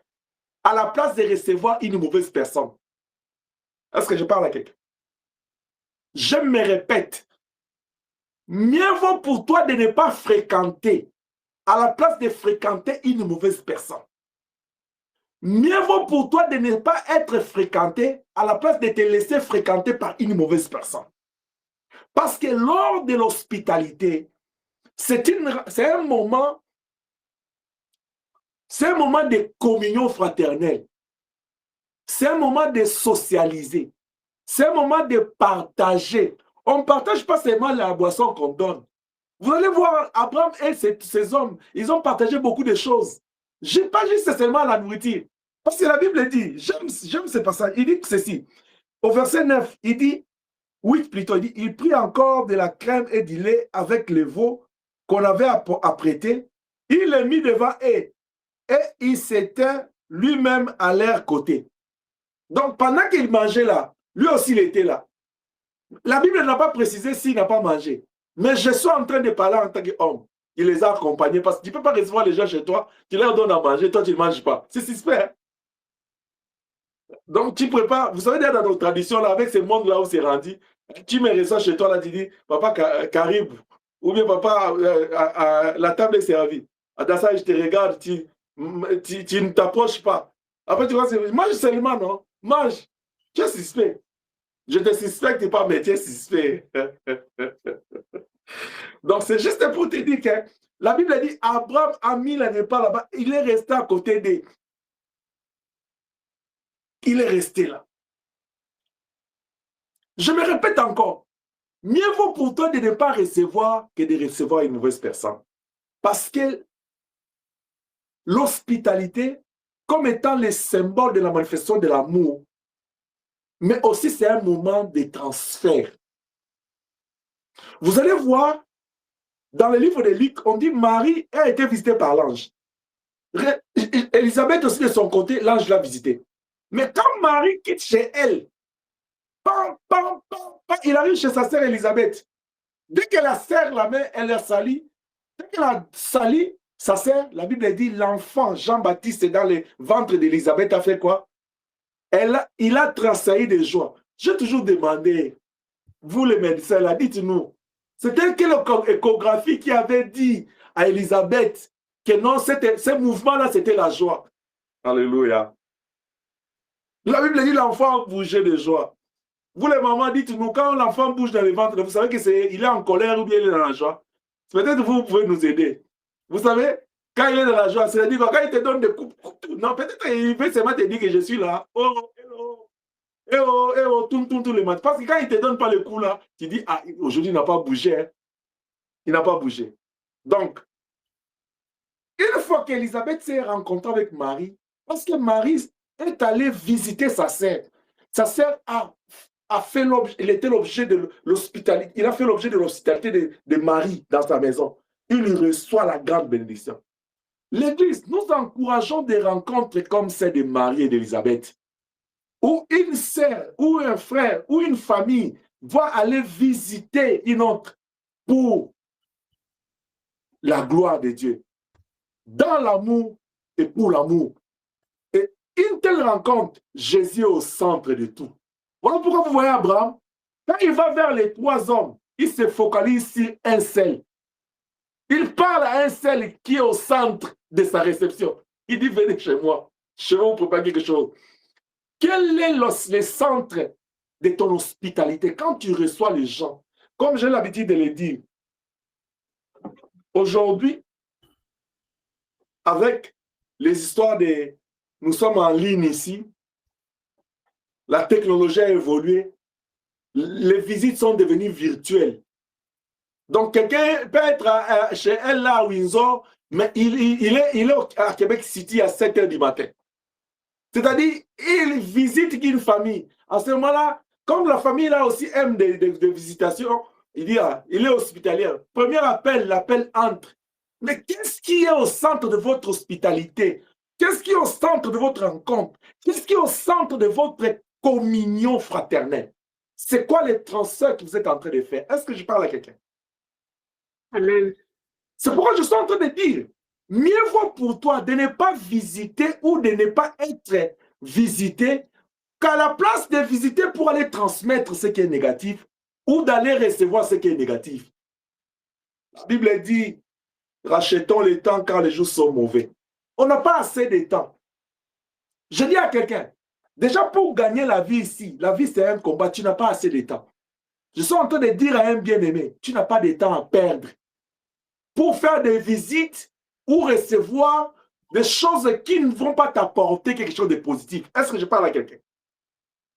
à la place de recevoir une mauvaise personne. Est-ce que je parle à quelqu'un? Je me répète. Mieux vaut pour toi de ne pas fréquenter à la place de fréquenter une mauvaise personne. Mieux vaut pour toi de ne pas être fréquenté à la place de te laisser fréquenter par une mauvaise personne. Parce que lors de l'hospitalité, c'est un moment de communion fraternelle. C'est un moment de socialiser. C'est un moment de partager. On ne partage pas seulement la boisson qu'on donne. Vous allez voir, Abraham et ses hommes, ils ont partagé beaucoup de choses. Je n'ai pas juste seulement la nourriture. Parce que la Bible dit, j'aime ce passage, il dit ceci. Au verset 9, il dit, 8 plutôt, il dit, il prit encore de la crème et du lait avec les veaux qu'on avait apprêtés. Il les mit devant eux et il s'était lui-même à leur côté. Donc pendant qu'il mangeait là, lui aussi il était là. La Bible n'a pas précisé s'il n'a pas mangé. Mais je suis en train de parler en tant qu'homme. Il les a accompagnés parce que tu ne peux pas recevoir les gens chez toi, tu leur donnes à manger, toi tu ne manges pas. C'est suspect. Donc tu prépares, vous savez, dans notre tradition, là, avec ce monde-là où c'est rendu, tu me reçois chez toi, là, tu dis, papa Carib, ou bien papa, la table est servie. Dans ça, je te regarde, tu ne t'approches pas. Après, tu vois, mange seulement, non? Mange. Tu es suspect. Je te suspecte pas, mais tu es suspect. Donc, c'est juste pour te dire que la Bible dit Abraham a mis la repas là-bas. Il est resté à côté d'eux. Il est resté là. Je me répète encore. Mieux vaut pour toi de ne pas recevoir que de recevoir une mauvaise personne. Parce que l'hospitalité, comme étant le symbole de la manifestation de l'amour, mais aussi c'est un moment de transfert. Vous allez voir, dans le livre de Luc, on dit Marie a été visitée par l'ange. Élisabeth aussi de son côté, l'ange l'a visitée. Mais quand Marie quitte chez elle, il arrive chez sa sœur Élisabeth. Dès qu'elle a serré la main, elle la salit. Dès qu'elle a sali sa sœur, la Bible dit l'enfant Jean-Baptiste dans le ventre d'Élisabeth a fait quoi? Il a tressailli de joie. J'ai toujours demandé, vous les médecins, là, dites-nous, c'était quelle échographie qui avait dit à Élisabeth que non, ce mouvement-là, c'était la joie. Alléluia. La Bible dit l'enfant bougeait de joie. Vous les mamans, dites-nous, quand l'enfant bouge dans le ventre, vous savez qu'il est en colère ou bien il est dans la joie. Peut-être vous pouvez nous aider. Vous savez, quand il est dans la joie, c'est-à-dire quand il te donne des coups, non, peut-être il veut seulement te dire que je suis là. Oh, hello. Tout le matin. Parce que quand il ne te donne pas le coup là, tu dis, ah, aujourd'hui il n'a pas bougé. Hein. Il n'a pas bougé. Donc, une fois qu'Élisabeth s'est rencontrée avec Marie, parce que Marie est allée visiter sa sœur a fait l'objet, il était l'objet de l'hospitalité, il a fait l'objet de l'hospitalité de Marie dans sa maison. Il reçoit la grande bénédiction. L'Église, nous encourageons des rencontres comme celle de Marie et d'Élisabeth, où une sœur, ou un frère, ou une famille va aller visiter une autre pour la gloire de Dieu, dans l'amour et pour l'amour. Et une telle rencontre, Jésus est au centre de tout. Voilà pourquoi vous voyez Abraham, quand il va vers les 3 hommes, il se focalise sur un seul. Il parle à un seul qui est au centre de sa réception. Il dit, venez chez moi, je vais vous préparer quelque chose. Quel est le centre de ton hospitalité quand tu reçois les gens? Comme j'ai l'habitude de le dire, aujourd'hui, avec les histoires de... Nous sommes en ligne ici, la technologie a évolué, les visites sont devenues virtuelles. Donc, quelqu'un peut être chez elle là à Windsor, mais il est à Québec City à 7 h du matin. C'est-à-dire, il visite une famille. À ce moment-là, comme la famille là aussi aime des visitations, il dit, il est hospitalier. Premier appel, l'appel entre. Mais qu'est-ce qui est au centre de votre hospitalité? Qu'est-ce qui est au centre de votre rencontre? Qu'est-ce qui est au centre de votre communion fraternelle? C'est quoi les transferts que vous êtes en train de faire? Est-ce que je parle à quelqu'un? Amen. C'est pourquoi je suis en train de dire, mieux vaut pour toi de ne pas visiter ou de ne pas être visité qu'à la place de visiter pour aller transmettre ce qui est négatif ou d'aller recevoir ce qui est négatif. La Bible dit, rachetons le temps car les jours sont mauvais. On n'a pas assez de temps. Je dis à quelqu'un, déjà pour gagner la vie ici, la vie c'est un combat, tu n'as pas assez de temps. Je suis en train de dire à un bien-aimé, tu n'as pas de temps à perdre pour faire des visites ou recevoir des choses qui ne vont pas t'apporter quelque chose de positif. Est-ce que je parle à quelqu'un?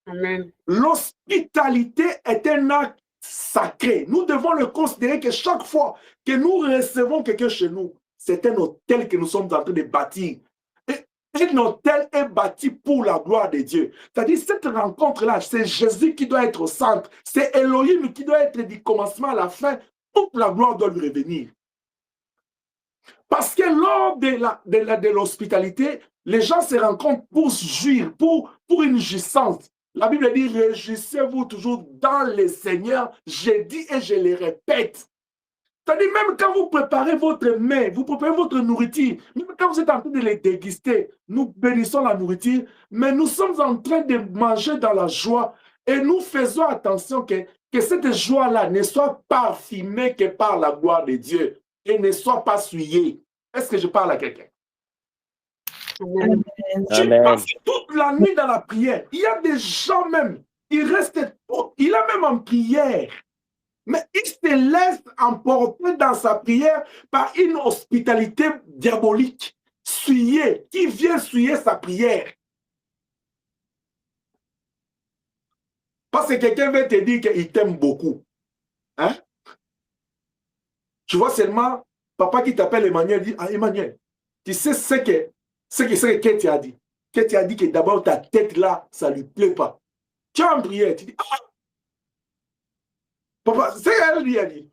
Amen. L'hospitalité est un acte sacré. Nous devons le considérer que chaque fois que nous recevons quelqu'un chez nous, c'est un hôtel que nous sommes en train de bâtir. Et un hôtel est bâti pour la gloire de Dieu. C'est-à-dire, cette rencontre-là, c'est Jésus qui doit être au centre. C'est Elohim qui doit être du commencement à la fin. Toute la gloire doit lui revenir. Parce que lors de l'hospitalité, les gens se rencontrent pour jouir, pour une jouissance. La Bible dit, réjouissez-vous toujours dans le Seigneur. Je dis et je le répète. C'est-à-dire, même quand vous préparez votre mets, vous préparez votre nourriture, même quand vous êtes en train de les déguster, nous bénissons la nourriture, mais nous sommes en train de manger dans la joie et nous faisons attention que cette joie-là ne soit parfumée que par la gloire de Dieu et ne soit pas souillée. Est-ce que je parle à quelqu'un? Amen. Tu passes toute la nuit dans la prière. Il y a des gens même, il est même en prière. Mais il se laisse emporter dans sa prière par une hospitalité diabolique, souillée, qui vient souiller sa prière. Parce que quelqu'un veut te dire qu'il t'aime beaucoup. Hein? Tu vois seulement papa qui t'appelle Emmanuel dit, ah Emmanuel, tu sais ce que Katie a dit. Katie a dit que d'abord ta tête là, ça ne lui plaît pas. Tu es en prière, tu dis, ah, papa, c'est elle lui a dit.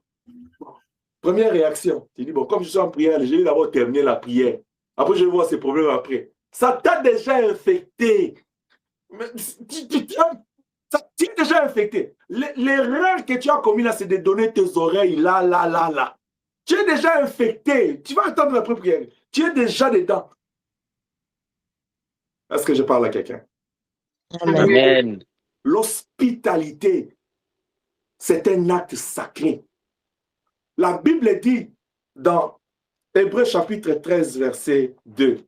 Bon, première réaction, tu dis, bon, comme je suis en prière, je vais d'abord terminer la prière. Après, je vais voir ses problèmes après. Ça t'a déjà infecté. Tu es déjà infecté. L'erreur que tu as commis là, c'est de donner tes oreilles là. Tu es déjà infecté. Tu vas attendre la prière. Tu es déjà dedans. Est-ce que je parle à quelqu'un? Amen. L'hospitalité, c'est un acte sacré. La Bible dit dans Hébreux chapitre 13, verset 2.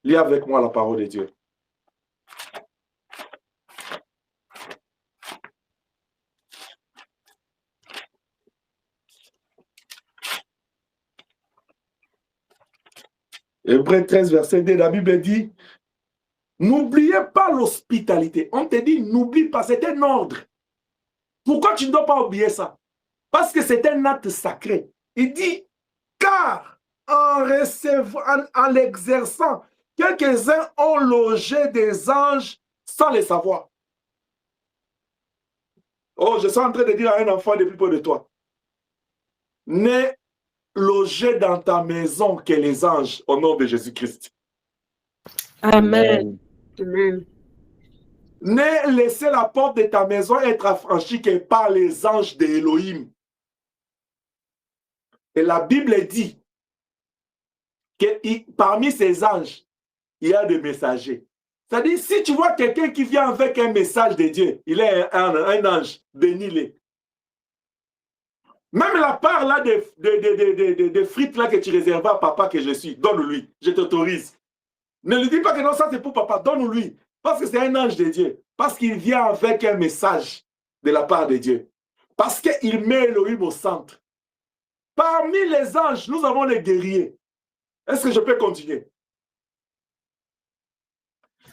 Lis avec moi la parole de Dieu. Hébreux 13, verset 2, la Bible dit, n'oubliez pas l'hospitalité. On te dit, n'oublie pas, c'est un ordre. Pourquoi tu ne dois pas oublier ça? Parce que c'est un acte sacré. Il dit, car en l'exerçant, quelques-uns ont logé des anges sans le savoir. Oh, je suis en train de dire à un enfant depuis peu de toi, ne logez dans ta maison que les anges au nom de Jésus-Christ. Amen. Amen. Ne laissez la porte de ta maison être affranchie que par les anges d'Élohim. Et la Bible dit, parmi ces anges, il y a des messagers. C'est-à-dire, si tu vois quelqu'un qui vient avec un message de Dieu, il est un ange, bénis-le. Même la part là des frites là que tu réserves à papa que je suis, donne-lui, je t'autorise. Ne lui dis pas que non, ça c'est pour papa, donne-lui. Parce que c'est un ange de Dieu. Parce qu'il vient avec un message de la part de Dieu. Parce qu'il met Elohim au centre. Parmi les anges, nous avons les guerriers. Est-ce que je peux continuer?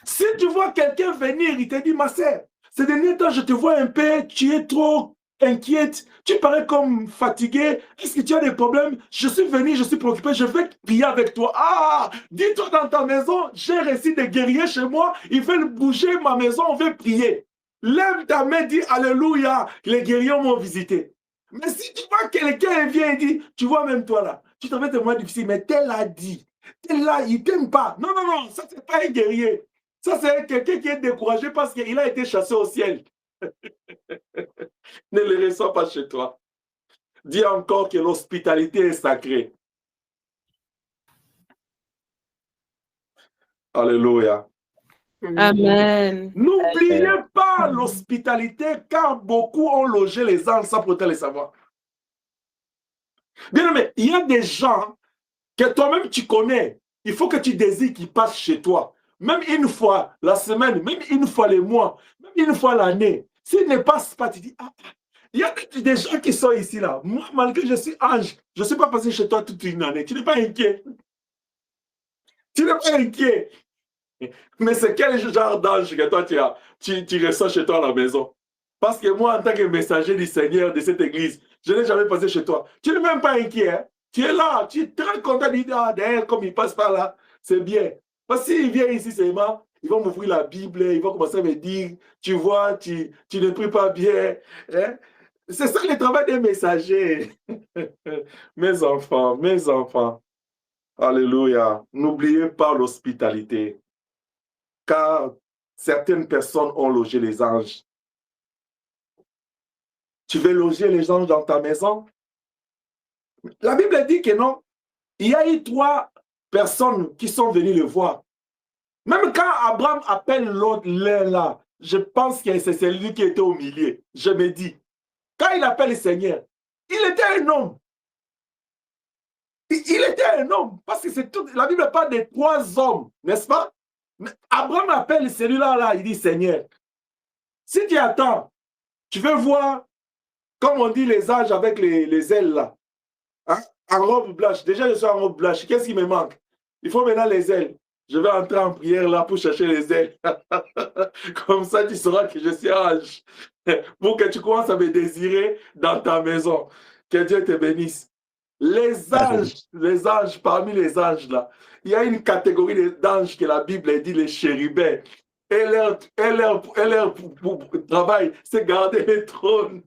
Si tu vois quelqu'un venir, il te dit, ma sœur, ces derniers temps, je te vois un peu, tu es trop inquiète, tu parais comme fatigué, est-ce que tu as des problèmes? Je suis venu, je suis préoccupé, je vais prier avec toi. Ah, dis-toi dans ta maison, j'ai reçu des guerriers chez moi, ils veulent bouger ma maison, on veut prier. Lève ta main, dis Alléluia, les guerriers m'ont visité. Mais si tu vois quelqu'un vient et dit, tu vois même toi là, tu te fais des moments difficiles, mais tel a dit, tel là, il t'aime pas. Non, non, non, ça c'est pas un guerrier. Ça, c'est quelqu'un qui est découragé parce qu'il a été chassé au ciel. Ne le reçois pas chez toi. Dis encore que l'hospitalité est sacrée. Alléluia. Amen. N'oubliez pas l'hospitalité car beaucoup ont logé les anges sans peut-être le savoir. Bien aimé, il y a des gens que toi-même tu connais. Il faut que tu désires qu'ils passent chez toi. Même une fois la semaine, même une fois le mois, même une fois l'année. S'ils ne passent pas, tu dis, ah, il y a des gens qui sont ici là. Moi, malgré que je suis ange, je ne suis pas passé chez toi toute une année. Tu n'es pas inquiet. Tu n'es pas inquiet. Mais c'est quel genre d'ange que toi tu reçois chez toi à la maison? Parce que moi, en tant que messager du Seigneur de cette église, je n'ai jamais passé chez toi. Tu n'es même pas inquiet. Hein? Tu es là, tu es très content de dire, ah, d'ailleurs, comme il passe par là, c'est bien. Parce qu'il vient ici seulement, ils vont m'ouvrir la Bible, ils vont commencer à me dire, tu vois, tu ne pries pas bien. Hein? C'est ça le travail des messagers. Mes enfants, alléluia, n'oubliez pas l'hospitalité, car certaines personnes ont logé les anges. Tu veux loger les anges dans ta maison? La Bible dit que non. Il y a eu 3 personnes qui sont venues le voir. Même quand Abraham appelle l'autre là, je pense que c'est celui qui était au milieu. Je me dis, quand il appelle le Seigneur, il était un homme. Il était un homme. Parce que c'est tout. La Bible parle de 3 hommes, n'est-ce pas? Mais Abraham appelle celui-là, là, il dit Seigneur. Si tu attends, tu veux voir, comme on dit les anges avec les ailes là. Hein? En robe blanche. Déjà, je suis en robe blanche. Qu'est-ce qui me manque? Il faut maintenant les ailes. Je vais entrer en prière là pour chercher les ailes. Comme ça, tu sauras que je suis ange. Pour que tu commences à me désirer dans ta maison. Que Dieu te bénisse. Les anges, parmi les anges là, il y a une catégorie d'anges que la Bible dit les chérubins. Et leur travail, c'est garder le trône.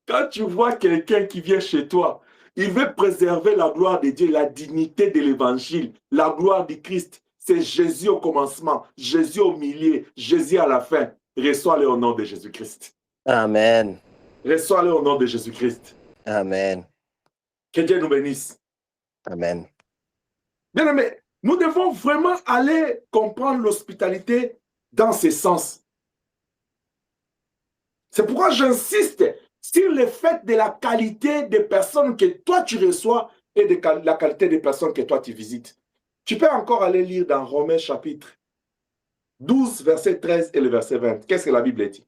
Quand tu vois quelqu'un qui vient chez toi, il veut préserver la gloire de Dieu, la dignité de l'évangile, la gloire du Christ. C'est Jésus au commencement, Jésus au milieu, Jésus à la fin. Reçois-le au nom de Jésus-Christ. Amen. Reçois-le au nom de Jésus-Christ. Amen. Que Dieu nous bénisse. Amen. Bien aimé, nous devons vraiment aller comprendre l'hospitalité dans ce sens. C'est pourquoi j'insiste sur le fait de la qualité des personnes que toi tu reçois et de la qualité des personnes que toi tu visites. Tu peux encore aller lire dans Romains chapitre 12, verset 13 et le verset 20. Qu'est-ce que la Bible dit?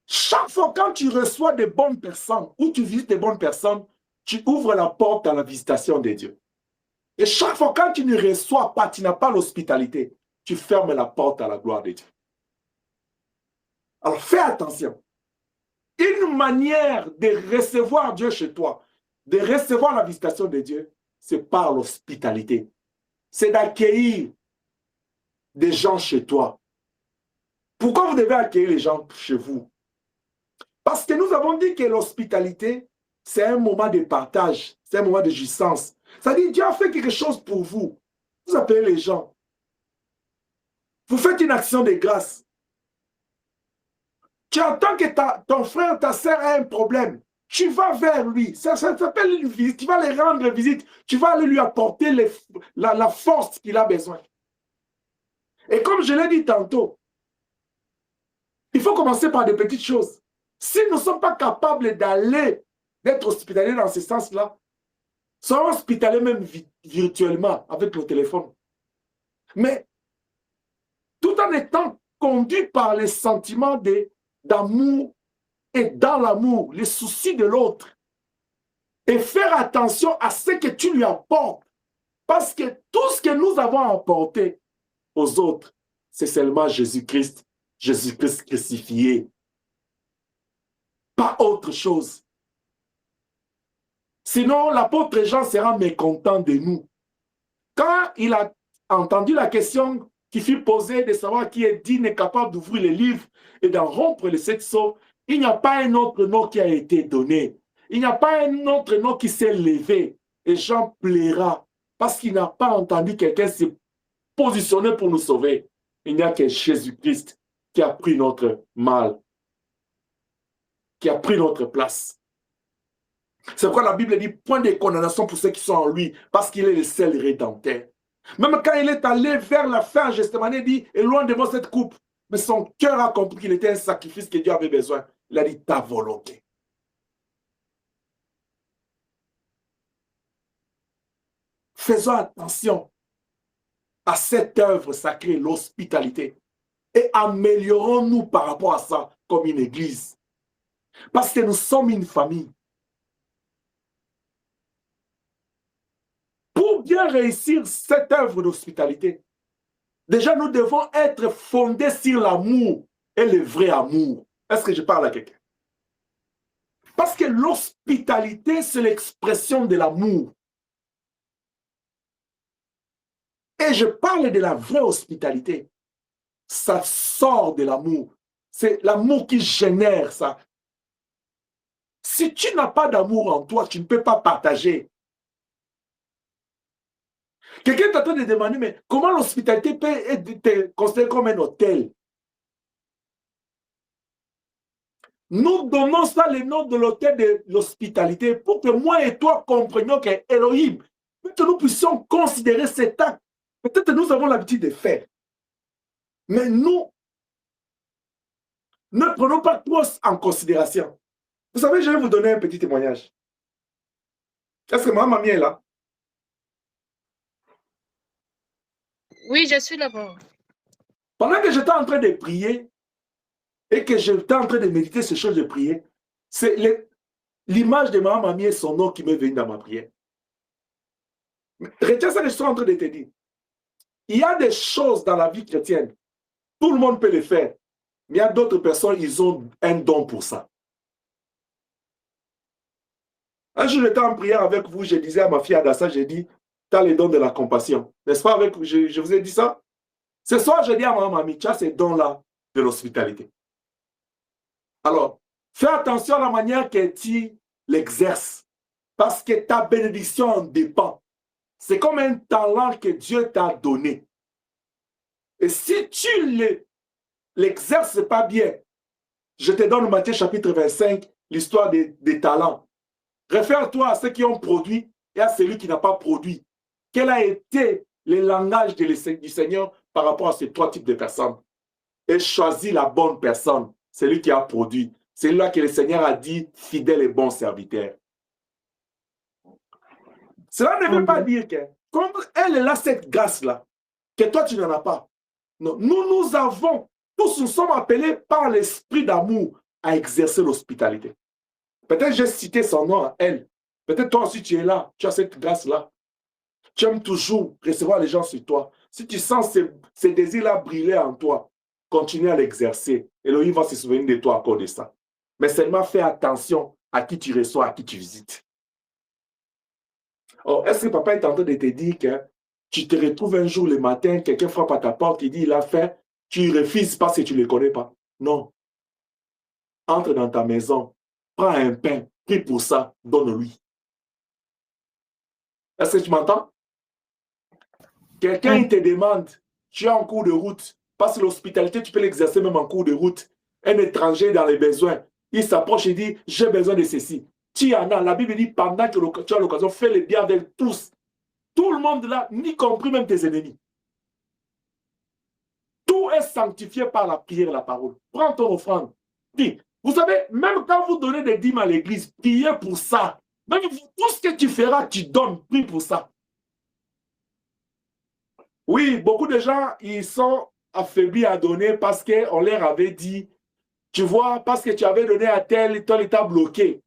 Chaque fois quand tu reçois des bonnes personnes ou tu visites des bonnes personnes, tu ouvres la porte à la visitation de Dieu. Et chaque fois quand tu ne reçois pas, tu n'as pas l'hospitalité, tu fermes la porte à la gloire de Dieu. Alors fais attention. Une manière de recevoir Dieu chez toi, de recevoir la visitation de Dieu, c'est par l'hospitalité. C'est d'accueillir des gens chez toi. Pourquoi vous devez accueillir les gens chez vous? Parce que nous avons dit que l'hospitalité, c'est un moment de partage, c'est un moment de jouissance. C'est-à-dire, Dieu a fait quelque chose pour vous. Vous appelez les gens. Vous faites une action de grâce. Tu entends que ton frère, ta soeur a un problème. tu vas vers lui. Ça s'appelle une visite. Tu vas aller rendre visite. Tu vas aller lui apporter la force qu'il a besoin. Et comme je l'ai dit tantôt, il faut commencer par des petites choses. Si nous ne sommes pas capables d'être hospitaliers dans ce sens-là, soyons hospitaliers même virtuellement avec nos téléphones. Mais tout en étant conduit par les sentiments d'amour et dans l'amour, les soucis de l'autre. Et faire attention à ce que tu lui apportes. Parce que tout ce que nous avons apporté aux autres, c'est seulement Jésus-Christ. Jésus-Christ crucifié. Pas autre chose. Sinon, l'apôtre Jean sera mécontent de nous. Quand il a entendu la question qui fut posée de savoir qui est digne et capable d'ouvrir les livres et d'en rompre les sept sceaux, il n'y a pas un autre nom qui a été donné. Il n'y a pas un autre nom qui s'est levé. Et Jean plaira parce qu'il n'a pas entendu quelqu'un se positionner pour nous sauver. Il n'y a que Jésus-Christ qui a pris notre mal, qui a pris notre place. C'est pourquoi la Bible dit point de condamnation pour ceux qui sont en lui, parce qu'il est le seul rédempteur. Même quand il est allé vers la fin, Gethsémane, il dit, et loin de moi cette coupe, mais son cœur a compris qu'il était un sacrifice que Dieu avait besoin. Il a dit, ta volonté. Faisons attention à cette œuvre sacrée, l'hospitalité, et améliorons-nous par rapport à ça comme une église. Parce que nous sommes une famille. Pour bien réussir cette œuvre d'hospitalité, déjà nous devons être fondés sur l'amour et le vrai amour. Est-ce que je parle à quelqu'un? Parce que l'hospitalité, c'est l'expression de l'amour. Et je parle de la vraie hospitalité. Ça sort de l'amour. C'est l'amour qui génère ça. Si tu n'as pas d'amour en toi, tu ne peux pas partager. Quelqu'un est en train de demander, mais comment l'hospitalité peut être considérée comme un hôtel? Nous donnons ça le nom de l'hôtel de l'hospitalité pour que moi et toi comprenions que Elohim, pour que nous puissions considérer cet acte. Peut-être que nous avons l'habitude de faire. Mais nous ne prenons pas trop en considération. Vous savez, je vais vous donner un petit témoignage. Est-ce que ma mamie est là? Oui, je suis là-bas. Pendant que j'étais en train de prier et que j'étais en train de méditer ces choses de prier, c'est l'image de ma mamie et son nom qui m'est venu dans ma prière. Retiens ça que je suis en train de te dire. Il y a des choses dans la vie chrétienne. Tout le monde peut les faire. Mais il y a d'autres personnes, ils ont un don pour ça. Un jour, j'étais en prière avec vous, je disais à ma fille Adassa, j'ai dit, tu as les dons de la compassion. N'est-ce pas avec je vous ai dit ça? Ce soir, je dis à ma mamie, tu as ces dons-là de l'hospitalité. Alors, fais attention à la manière que tu l'exerces. Parce que ta bénédiction en dépend. C'est comme un talent que Dieu t'a donné. Et si tu l'exerces pas bien, je te donne Matthieu chapitre 25, l'histoire des talents. Réfère-toi à ceux qui ont produit et à celui qui n'a pas produit. Quel a été le langage du Seigneur par rapport à ces trois types de personnes? Et choisis la bonne personne, celui qui a produit. C'est là que le Seigneur a dit fidèle et bon serviteur. Cela ne veut pas dire que, comme elle a cette grâce-là, que toi tu n'en as pas. Non, nous avons, tous nous sommes appelés par l'esprit d'amour à exercer l'hospitalité. Peut-être j'ai cité son nom à elle. Peut-être toi aussi tu es là, tu as cette grâce-là. Tu aimes toujours recevoir les gens sur toi. Si tu sens ces désirs-là briller en toi, continue à l'exercer. Elohim va se souvenir de toi à cause de ça. Mais seulement fais attention à qui tu reçois, à qui tu visites. Oh, est-ce que papa est en train de te dire que tu te retrouves un jour le matin, quelqu'un frappe à ta porte, il dit il a faim, tu refuses parce que tu ne le connais pas? Non. Entre dans ta maison, prends un pain, prie pour ça, donne-lui. Est-ce que tu m'entends? Quelqu'un il te demande, tu es en cours de route, parce que l'hospitalité, tu peux l'exercer même en cours de route. Un étranger dans les besoins, il s'approche et dit, j'ai besoin de ceci. tu en as. La Bible dit, pendant que tu as l'occasion, fais le bien avec tous. Tout le monde là, y compris même tes ennemis. Tout est sanctifié par la prière et la parole. Prends ton offrande. Dis, vous savez, même quand vous donnez des dîmes à l'église, priez pour ça. Même tout ce que tu feras, tu donnes, prie pour ça. Oui, beaucoup de gens, ils sont affaiblis à donner parce qu'on leur avait dit, tu vois, parce que tu avais donné à tel état bloqué.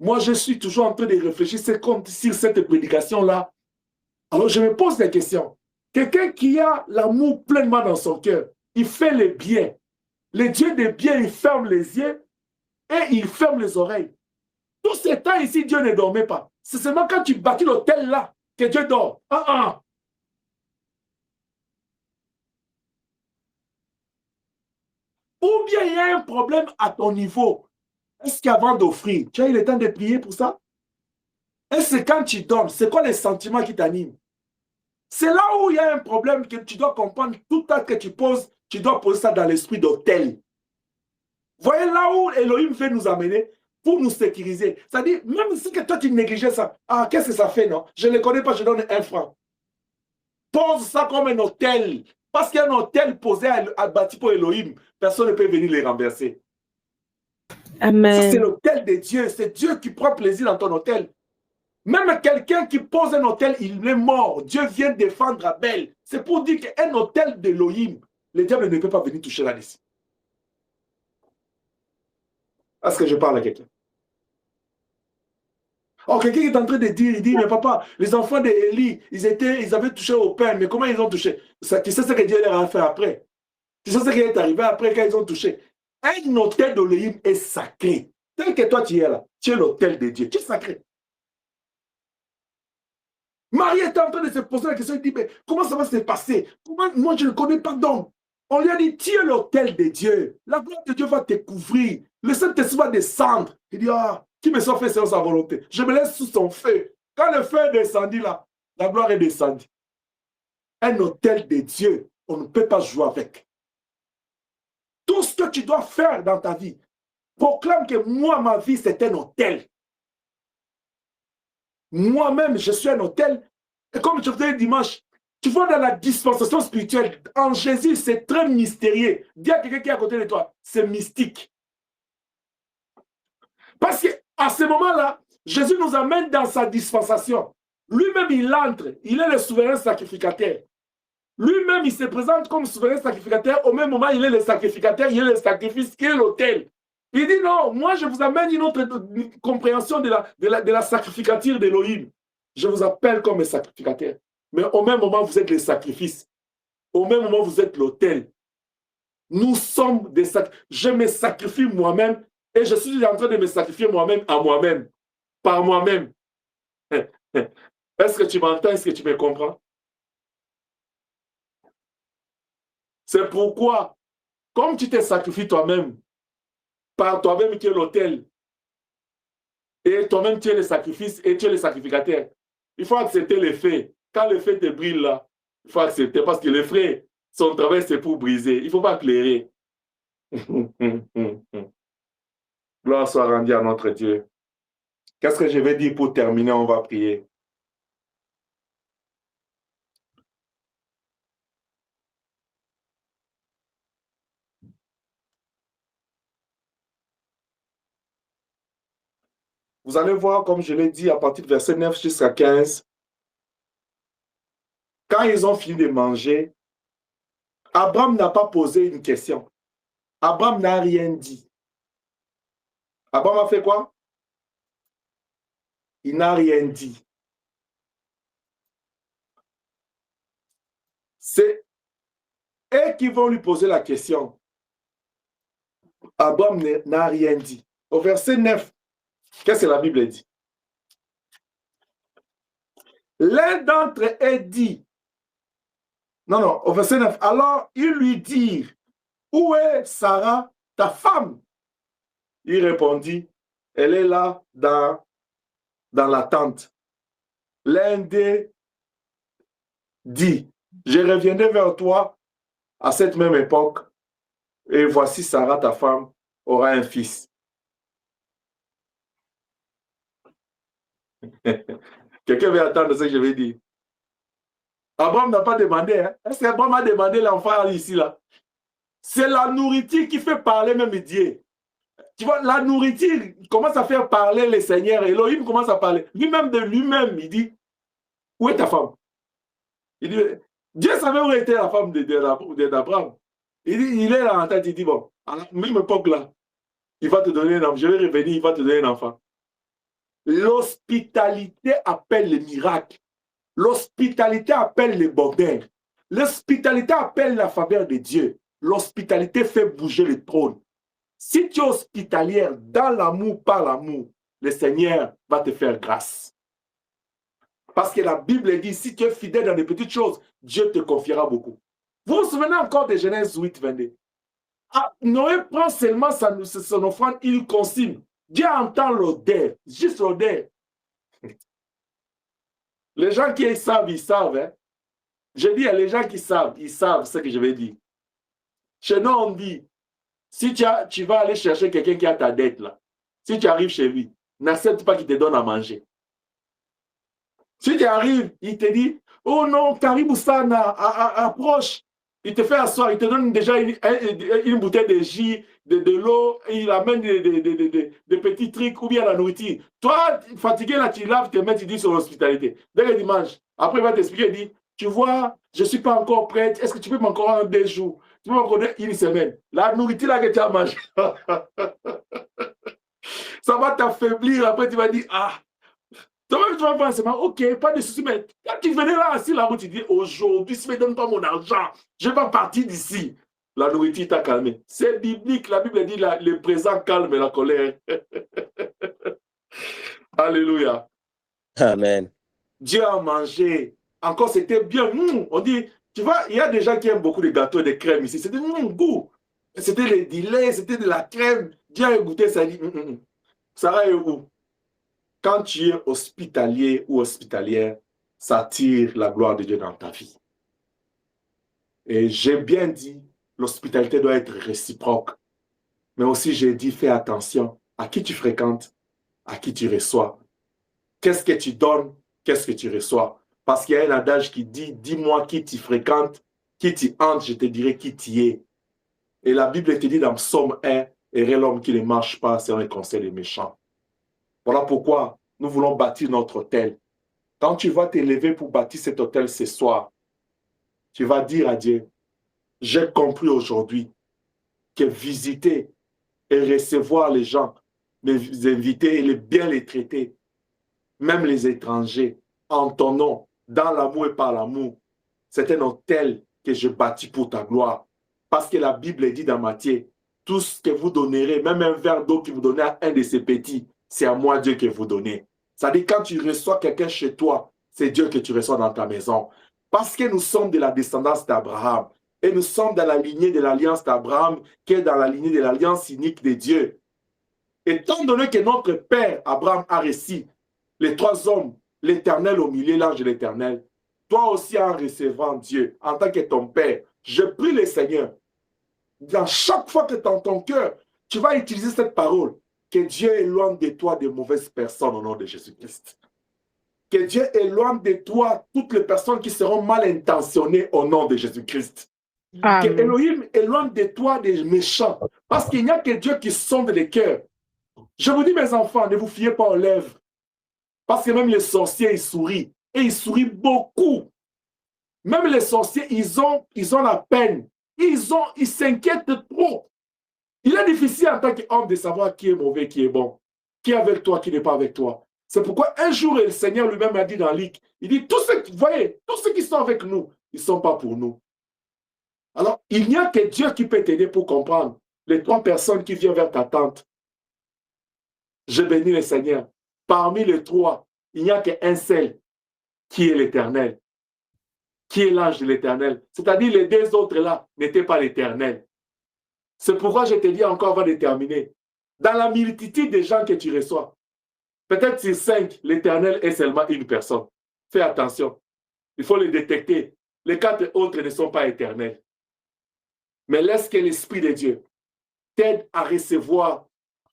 Moi, je suis toujours en train de réfléchir sur cette prédication-là. Alors, je me pose des questions. Quelqu'un qui a l'amour pleinement dans son cœur, il fait le bien. Le Dieu des biens, il ferme les yeux et il ferme les oreilles. Tout ce temps ici, Dieu ne dormait pas. C'est seulement quand tu bâtis l'hôtel là que Dieu dort. Ou bien il y a un problème à ton niveau. Est-ce qu'avant d'offrir, tu as eu le temps de prier pour ça? Est-ce que quand tu donnes, c'est quoi les sentiments qui t'animent? C'est là où il y a un problème que tu dois comprendre. Tout acte que tu poses, tu dois poser ça dans l'esprit d'hôtel. Voyez là où Elohim veut nous amener pour nous sécuriser. C'est-à-dire, même si que toi tu négligeais ça, qu'est-ce que ça fait, non? Je ne le connais pas, je donne 1 franc. Pose ça comme un hôtel. Parce qu'un hôtel posé à bâti pour Elohim, personne ne peut venir les renverser. Amen. C'est l'hôtel de Dieu. C'est Dieu qui prend plaisir dans ton hôtel. Même quelqu'un qui pose un hôtel, il est mort. Dieu vient défendre Abel. C'est pour dire qu'un hôtel d'Elohim, le diable ne peut pas venir toucher là-dessus. Est-ce que je parle à quelqu'un? Oh, quelqu'un est en train de dire, il dit, mais papa, les enfants d'Élie, ils avaient touché au pain, mais comment ils ont touché? Tu sais ce que Dieu leur a fait après? Tu sais ce qui est arrivé après quand ils ont touché? Un hôtel d'Elohim est sacré. Tel que toi tu es là, tu es l'hôtel de Dieu, tu es sacré. Marie était en train de se poser la question, il dit, mais comment ça va se passer? Comment, moi je ne connais pas d'homme. On lui a dit, tu es l'hôtel de Dieu. La gloire de Dieu va te couvrir. Le Saint-Esprit va descendre. Il dit, qui me soit fait selon sa volonté? Je me laisse sous son feu. Quand le feu est descendu là, la gloire est descendue. Un hôtel de Dieu, on ne peut pas jouer avec. Tout ce que tu dois faire dans ta vie, proclame que moi, ma vie, c'est un hôtel. Moi-même, je suis un hôtel. Et comme je vous disais dimanche, tu vois dans la dispensation spirituelle, en Jésus, c'est très mystérieux. Dis à quelqu'un qui est à côté de toi, c'est mystique. Parce qu'à ce moment-là, Jésus nous amène dans sa dispensation. Lui-même, il entre. Il est le souverain sacrificateur. Lui-même, il se présente comme souverain sacrificateur. Au même moment, il est le sacrificateur, il est le sacrifice, il est l'autel. Il dit non, moi je vous amène une autre compréhension de la sacrificature d'Élohim. Je vous appelle comme un sacrificateur. Mais au même moment, vous êtes les sacrifices. Au même moment, vous êtes l'autel. Nous sommes des sacrifices. Je me sacrifie moi-même et je suis en train de me sacrifier moi-même à moi-même. Par moi-même. Est-ce que tu m'entends? Est-ce que tu me comprends? C'est pourquoi, comme tu te sacrifies toi-même, par toi-même qui es l'autel, et toi-même tu es le sacrifice et tu es le sacrificateur, il faut accepter les faits. Quand le fait te brille là, il faut accepter parce que les frères, son travail c'est pour briser. Il ne faut pas clairer. Gloire soit rendue à notre Dieu. Qu'est-ce que je vais dire pour terminer? On va prier. Vous allez voir, comme je l'ai dit, à partir du verset 9 jusqu'à 15, quand ils ont fini de manger, Abraham n'a pas posé une question. Abraham n'a rien dit. Abraham a fait quoi? Il n'a rien dit. C'est eux qui vont lui poser la question. Abraham n'a rien dit. Au verset 9, qu'est-ce que la Bible dit? L'un d'entre eux dit, non, au verset 9, alors ils lui dirent, où est Sarah, ta femme? Il répondit, elle est là dans la tente. L'un d'eux dit, je reviendrai vers toi à cette même époque, et voici Sarah, ta femme, aura un fils. Quelqu'un veut attendre ce que je vais dire. Abraham n'a pas demandé. Hein? Est-ce qu'Abraham a demandé l'enfant ici, là? C'est la nourriture qui fait parler même Dieu. Tu vois, la nourriture commence à faire parler le Seigneur. Elohim commence à parler. Lui-même de lui-même, il dit, où est ta femme? Il dit, Dieu savait où était la femme d'Abraham. Il dit, il est là en tête, il dit, bon, à la même époque là, il va te donner un enfant. Je vais revenir, il va te donner un enfant. L'hospitalité appelle les miracles. L'hospitalité appelle les bonheurs. L'hospitalité appelle la faveur de Dieu. L'hospitalité fait bouger le trône. Si tu es hospitalière dans l'amour, par l'amour, le Seigneur va te faire grâce. Parce que la Bible dit, si tu es fidèle dans les petites choses, Dieu te confiera beaucoup. Vous vous souvenez encore de Genèse 8, 22? Ah, Noé prend seulement son offrande, il consigne. Dieu entend l'odeur, juste l'odeur. Les gens qui savent, ils savent. Hein? Je dis à les gens qui savent, ils savent ce que je vais dire. Chez nous, on dit, si tu vas aller chercher quelqu'un qui a ta dette, là, si tu arrives chez lui, n'accepte pas qu'il te donne à manger. Si tu arrives, il te dit, oh non, Karibou Sana, approche. Il te fait asseoir, il te donne déjà une bouteille de jus, de l'eau, il amène des petits trucs ou bien la nourriture. Toi, fatigué, là, tu laves tes mains, tu dis sur l'hospitalité. Dès le dimanche, après, il va t'expliquer, il dit, tu vois, je ne suis pas encore prête, est-ce que tu peux m'encore en 2 jours? Tu peux m'encore une semaine. La nourriture là que tu as mangée, ça va t'affaiblir. Après, tu vas dire, ah, toi-même, tu vas penser, ok, pas de souci, mais quand tu venais là, assis là-haut, tu dis, aujourd'hui, si tu ne me donnes pas mon argent, je vais pas partir d'ici. La nourriture t'a calmé. C'est biblique, la Bible dit, le présent calme la colère. Alléluia. Amen. Dieu a mangé. Encore, c'était bien. On dit, tu vois, il y a des gens qui aiment beaucoup les gâteaux et les crèmes ici. C'était goût. C'était du lait, c'était de la crème. Dieu a goûté, ça dit, Sarah est où? Quand tu es hospitalier ou hospitalière, ça attire la gloire de Dieu dans ta vie. Et j'ai bien dit, l'hospitalité doit être réciproque. Mais aussi, j'ai dit, fais attention à qui tu fréquentes, à qui tu reçois. Qu'est-ce que tu donnes, qu'est-ce que tu reçois. Parce qu'il y a un adage qui dit, dis-moi qui tu fréquentes, qui tu entres, je te dirai qui tu es. Et la Bible te dit dans Psaume 1, heureux l'homme qui ne marche pas selon les conseils des méchants. Voilà pourquoi nous voulons bâtir notre hôtel. Quand tu vas t'élever pour bâtir cet hôtel ce soir, tu vas dire à Dieu, j'ai compris aujourd'hui que visiter et recevoir les gens, les inviter et bien les traiter, même les étrangers, en ton nom, dans l'amour et par l'amour, c'est un hôtel que je bâtis pour ta gloire. Parce que la Bible dit dans Matthieu, tout ce que vous donnerez, même un verre d'eau que vous donnez à un de ces petits, c'est à moi Dieu que vous donnez. C'est-à-dire quand tu reçois quelqu'un chez toi, c'est Dieu que tu reçois dans ta maison. Parce que nous sommes de la descendance d'Abraham. Et nous sommes dans la lignée de l'alliance d'Abraham, qui est dans la lignée de l'alliance unique de Dieu. Étant donné que notre père Abraham a reçu les 3 hommes, l'Éternel au milieu, l'ange de l'Éternel, toi aussi en recevant Dieu, en tant que ton père, je prie le Seigneur, dans chaque fois que dans ton cœur, tu vas utiliser cette parole, que Dieu éloigne de toi de mauvaises personnes au nom de Jésus-Christ. Que Dieu éloigne de toi toutes les personnes qui seront mal intentionnées au nom de Jésus-Christ. Que Elohim éloigne de toi des méchants. Parce qu'il n'y a que Dieu qui sonde les cœurs. Je vous dis, mes enfants, ne vous fiez pas aux lèvres. Parce que même les sorciers, ils sourient. Et ils sourient beaucoup. Même les sorciers, ils ont la peine. Ils s'inquiètent trop. Il est difficile en tant qu'homme de savoir qui est mauvais, qui est bon. Qui est avec toi, qui n'est pas avec toi. C'est pourquoi un jour, le Seigneur lui-même a dit dans Luc, il dit, tous ceux qui sont avec nous, ils ne sont pas pour nous. Alors, il n'y a que Dieu qui peut t'aider pour comprendre les 3 personnes qui viennent vers ta tente. Je bénis le Seigneur. Parmi les 3, il n'y a qu'un seul qui est l'Éternel, qui est l'ange de l'Éternel. C'est-à-dire les 2 autres là n'étaient pas l'Éternel. C'est pourquoi je te dis encore avant de terminer. Dans la multitude des gens que tu reçois, peut-être sur 5, l'Éternel est seulement une personne. Fais attention. Il faut le détecter. Les 4 autres ne sont pas éternels. Mais laisse que l'Esprit de Dieu t'aide à recevoir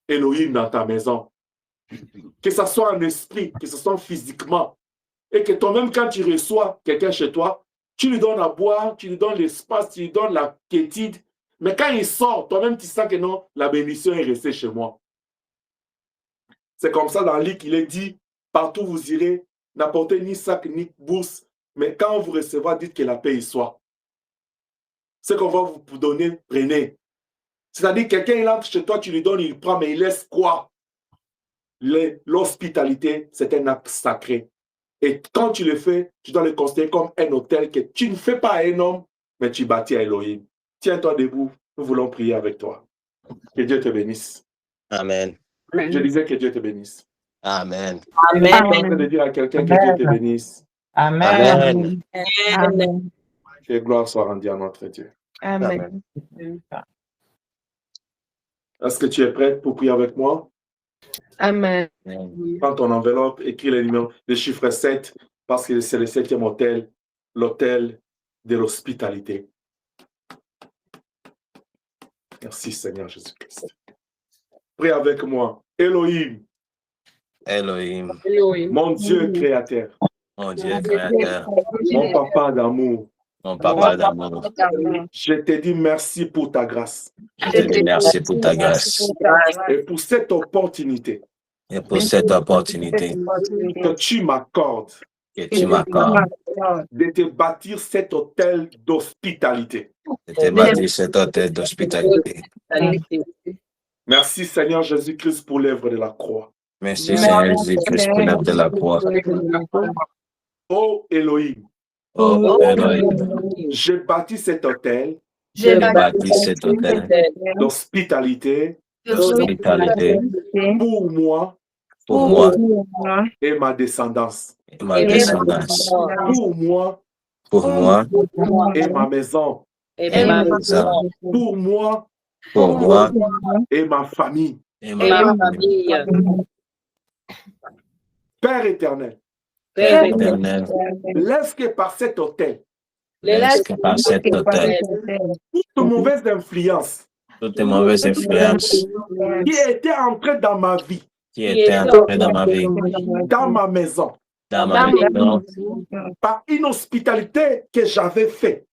Elohim dans ta maison. Que ce soit en esprit, que ce soit physiquement. Et que toi-même, quand tu reçois quelqu'un chez toi, tu lui donnes à boire, tu lui donnes l'espace, tu lui donnes la quiétude. Mais quand il sort, toi-même, tu sens que non, la bénédiction est restée chez moi. C'est comme ça dans le livre qu'il est dit, partout où vous irez, n'apportez ni sac ni bourse, mais quand on vous recevra, dites que la paix y soit. Ce qu'on va vous donner, prenez. C'est-à-dire, quelqu'un il entre chez toi, tu lui donnes, il prend, mais il laisse quoi? L'hospitalité, c'est un acte sacré. Et quand tu le fais, tu dois le considérer comme un hôtel que tu ne fais pas à un homme, mais tu bâtis à Elohim. Tiens-toi debout, nous voulons prier avec toi. Que Dieu te bénisse. Amen. Je disais que Dieu te bénisse. Amen. Je suis en train de dire à quelqu'un que Dieu te bénisse. Amen. Amen. Que gloire soit rendue à notre Dieu. Amen. Est-ce que tu es prête pour prier avec moi? Amen. Prends ton enveloppe, écris le chiffre 7, parce que c'est le 7e hôtel, l'hôtel de l'hospitalité. Merci Seigneur Jésus-Christ. Prie avec moi. Elohim, Elohim, mon Dieu créateur, mon Dieu créateur, mon papa d'amour, mon papa d'amour, je te dis merci pour ta grâce je te dis merci pour ta grâce et pour cette opportunité et pour cette opportunité que tu m'accordes que tu m'accordes de te bâtir cet hôtel d'hospitalité. de te bâtir cet hôtel d'hospitalité. Merci Seigneur Jésus-Christ pour l'œuvre de la croix. Merci Seigneur Jésus-Christ pour l'œuvre de la croix. Oh Elohim, Oh Elohim, j'ai bâti cet hôtel je bâtis cet hôtel d'hospitalité d'hospitalité pour moi pour moi et ma descendance. et ma descendance, Pour moi pour moi et ma maison. et ma maison, Pour moi pour moi et ma famille. et ma famille. Père éternel, Père éternel, laisse que par cet hôtel, laisse que par cet hôtel, toute mauvaise influence toutes les mauvaises influences qui était entrée dans ma vie, qui étaient entrées dans ma vie, dans ma maison, dans ma maison, par une hospitalité que j'avais faite,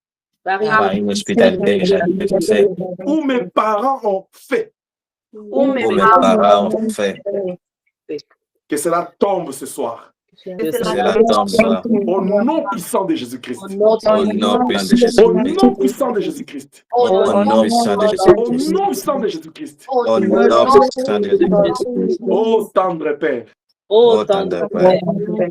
par une hospitalité que j'avais fait, où mes parents ont fait, où mes parents ont fait, que cela tombe ce soir. que cela tombe là, Au nom puissant de Jésus-Christ. au nom puissant de Au Jésus-Christ, nom puissant de Jésus-Christ. au nom puissant de Au Jésus-Christ, nom puissant de Jésus-Christ. au nom puissant de Jésus-Christ. Ô tendre Père, Ô tendre Père,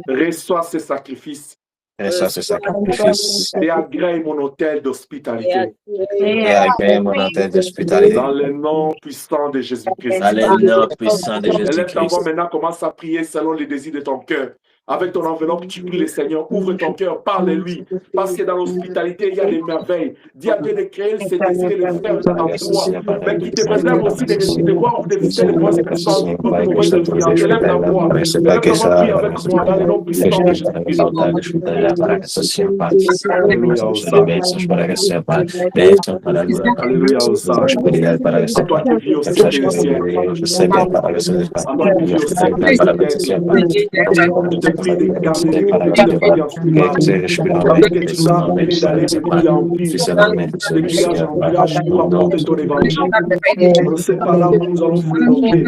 reçois ce sacrifice reçois ce sacrifice et agrée mon hôtel d'hospitalité. et agrée mon hôtel d'hospitalité. Dans le nom puissant de Jésus-Christ. Dans le nom puissant de Élève ta voix Jésus-Christ. maintenant, commence à prier selon les désirs de ton cœur. Avec ton enveloppe, tu pries le Seigneur, ouvre ton cœur, parle-lui. Parce que dans l'hospitalité, il y a des merveilles. Dis à Dieu de créer ses désirs et de faire en toi. Mais qui te préserve aussi de voir ou d'éviter les mauvaises personnes. Élève ta voix. Élève ta voix, prie avec moi dans le nom puissant de Jésus-Christ. Alléluia au sage. À toi qui vis au sein des cieux. À toi qui vis au sein des cieux. Je te prie de garder les grillage en village pour apporter ton évangile. On ne sait pas là où nous allons fréquenter.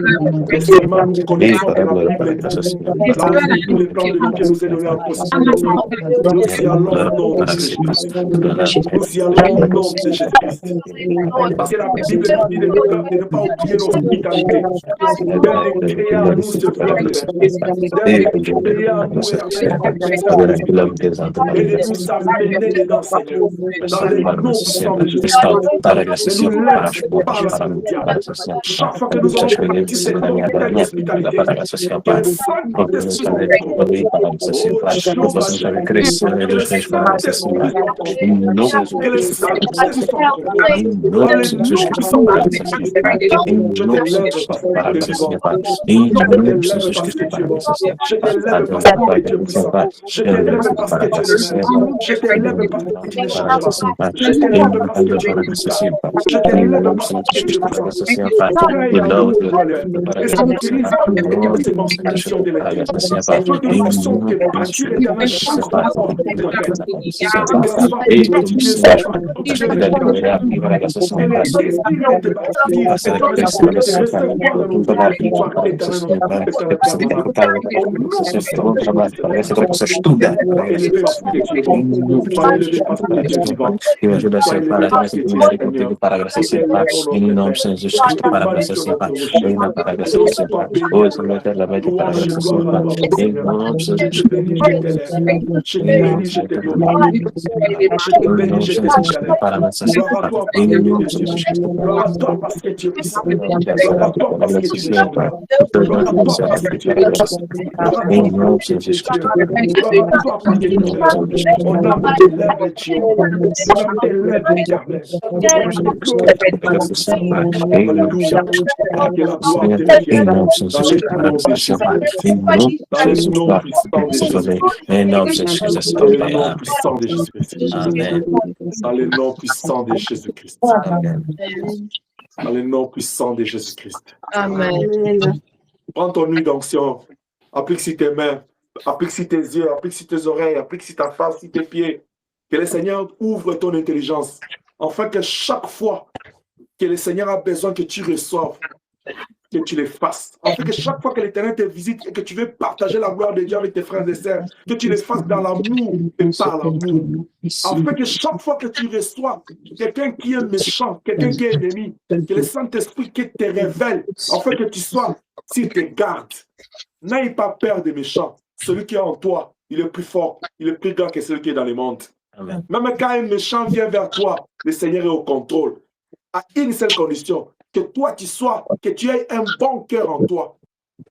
Mais seulement nous connaissons que la Bible est là où tous les plans de Dieu nous est donné en possibilité. Nous y allons au nom de Jésus-Christ. Nous y allons au nom de Jésus-Christ. Parce que la Bible nous dit de ne pas oublier l'hospitalité. De créer à nous ce plan de et de nous amener dedans, Seigneur, dans les noms puissants de Jésus-Christ. Et nous laisse par la diable. Chaque fois que nous allons pratiquer cette hospitalité, que le sang de Jésus je te lève parce que tu es puissant. Je t'élève parce que tu es le maître. Je t'élève parce que tu ne changes pas. Je t'élève parce que tu es immutable. Je t'élève parce que tu es puissant. Crée en nous pour le faire. Et ça n'utilise pas tes menstruations de l'éternité. Afin que nous puissions te bâtir éternel chaque fois de terre. Et que ce soit petit Dieu, ce soit petit Dieu de et les désirs de te bâtir, et toi, l'esprit de te recevoir dans nos vies, soit éternel papa. Au nom puissant de Jésus, sois élevé parce que tu es bon, sois élevé parce que tu es vivant, sois élevé parce que tu es Seigneur. Nous t'élèvons notre Père. Sois glorifié sur notre route. Sois béni. Louange et gloire à toi, mon Seigneur. Je te bénis, je t'élève. Je te bénis, je te glorifie. Je te bénis, je te célèbre. Gloire à toi parce que tu es Dieu. Gloire à toi parce que tu es puissant. Gloire à toi parce que tu ne changes pas. Gloire à toi parce que tu es là. Gloire à toi parce que tu es Dieu. Gloire à toi parce que tu es là. Mon âme t'élève, Dieu. Mon âme t'élève, éternel. Mon âme te glorifie. Alléluia. Que la gloire te revienne. Dans le nom de Jésus. Dans le nom puissant de Jésus. Dans le nom puissant de Jésus-Christ. Amen. Dans le nom puissant de Jésus-Christ. Amen. Dans le nom puissant de Jésus-Christ. Amen. Prends ton huile d'onction. Applique sur tes mains. Applique sur tes yeux. Applique sur tes oreilles. Applique sur ta face, sur tes pieds. Que le Seigneur ouvre ton intelligence. Afin que chaque fois que le Seigneur a besoin que tu reçoives, que tu les fasses. Afin que chaque fois que l'Éternel te visite et que tu veux partager la gloire de Dieu avec tes frères et sœurs, que tu les fasses dans l'amour et par l'amour. Afin que chaque fois que tu reçois quelqu'un qui est méchant, quelqu'un qui est ennemi, que le Saint-Esprit te révèle, afin que tu sois sur tes gardes. N'aie pas peur des méchants. Celui qui est en toi, il est plus fort, il est plus grand que celui qui est dans le monde. Amen. Même quand un méchant vient vers toi, le Seigneur est au contrôle. À une seule condition, que toi que tu aies un bon cœur en toi,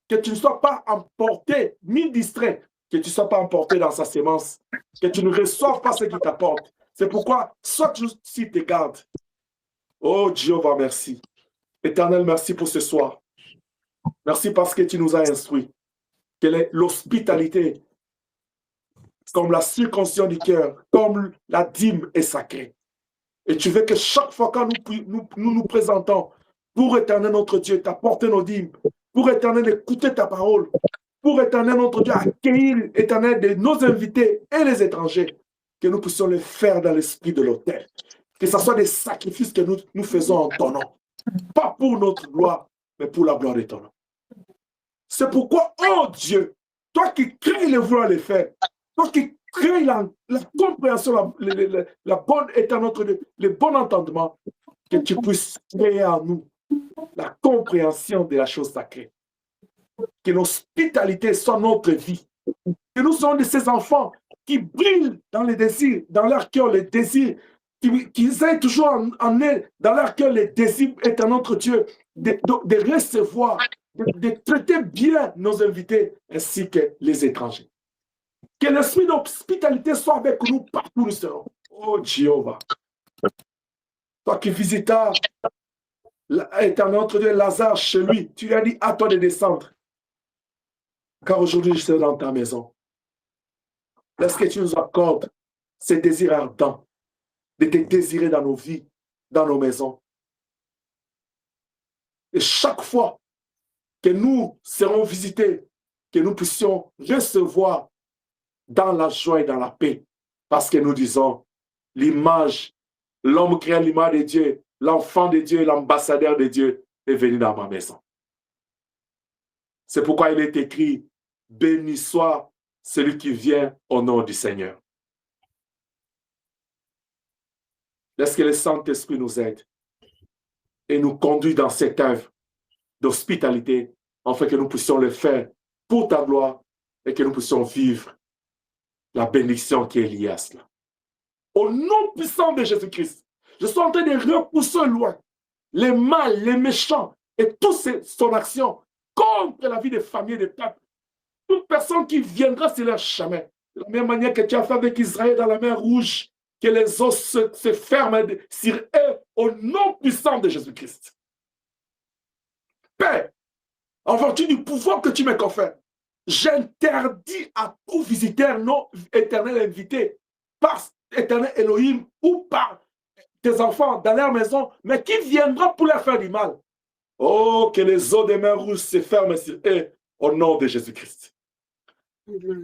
que tu ne sois pas emporté, ni distrait, que tu ne sois pas emporté dans sa sémence, que tu ne reçoives pas ce qu'il t'apporte. C'est pourquoi, sois sur tes gardes. Oh Jéhovah, merci. Éternel, merci pour ce soir. Merci parce que tu nous as instruits. Quelle est l'hospitalité, comme la circoncision du cœur, comme la dîme est sacrée. Et tu veux que chaque fois quand nous présentons, pour éternel notre Dieu, t'apporter nos dîmes, pour éternel écouter ta parole, pour éternel notre Dieu, accueillir éternel de nos invités et les étrangers, que nous puissions le faire dans l'esprit de l'autel. Que ce soit des sacrifices que nous faisons en ton nom. Pas pour notre gloire, mais pour la gloire de ton nom. C'est pourquoi, oh Dieu, toi qui crées le vouloir les faire, toi qui crée la compréhension, la bonne état notre Dieu, le bon entendement, que tu puisses créer en nous la compréhension de la chose sacrée. Que l'hospitalité soit notre vie. Que nous soyons de ces enfants qui brillent dans les désirs, dans leur cœur, les désirs, qu'ils aient toujours en eux, dans leur cœur, les désirs est à notre Dieu, de recevoir, de traiter bien nos invités ainsi que les étrangers. Que l'esprit d'hospitalité soit avec nous partout où nous serons. Oh Jéhovah. Toi qui visitas éternel notre Dieu Lazare chez lui, tu lui as dit à toi de descendre. Car aujourd'hui je serai dans ta maison. Laisse que tu nous accordes ces désirs ardents de te désirer dans nos vies, dans nos maisons. Et chaque fois que nous serons visités, que nous puissions recevoir dans la joie et dans la paix. Parce que nous disons, l'image, l'homme créé à l'image de Dieu, l'enfant de Dieu, l'ambassadeur de Dieu est venu dans ma maison. C'est pourquoi il est écrit, béni soit celui qui vient au nom du Seigneur. Laisse que le Saint-Esprit nous aide et nous conduise dans cette œuvre d'hospitalité, afin que nous puissions le faire pour ta gloire et que nous puissions vivre la bénédiction qui est liée à cela. Au nom puissant de Jésus-Christ, je suis en train de repousser loin les mal, les méchants et toute son action contre la vie des familles et des peuples. Toute personne qui viendra sur leur chemin, de la même manière que tu as fait avec Israël dans la mer Rouge, que les eaux se ferment sur eux au nom puissant de Jésus-Christ. Père, en vertu du pouvoir que tu m'as confère, j'interdis à tout visiteur non éternel invité par éternel Elohim ou par tes enfants dans leur maison, mais qui viendra pour leur faire du mal. Oh, que les eaux des mers rouges se ferment sur eux au nom de Jésus-Christ.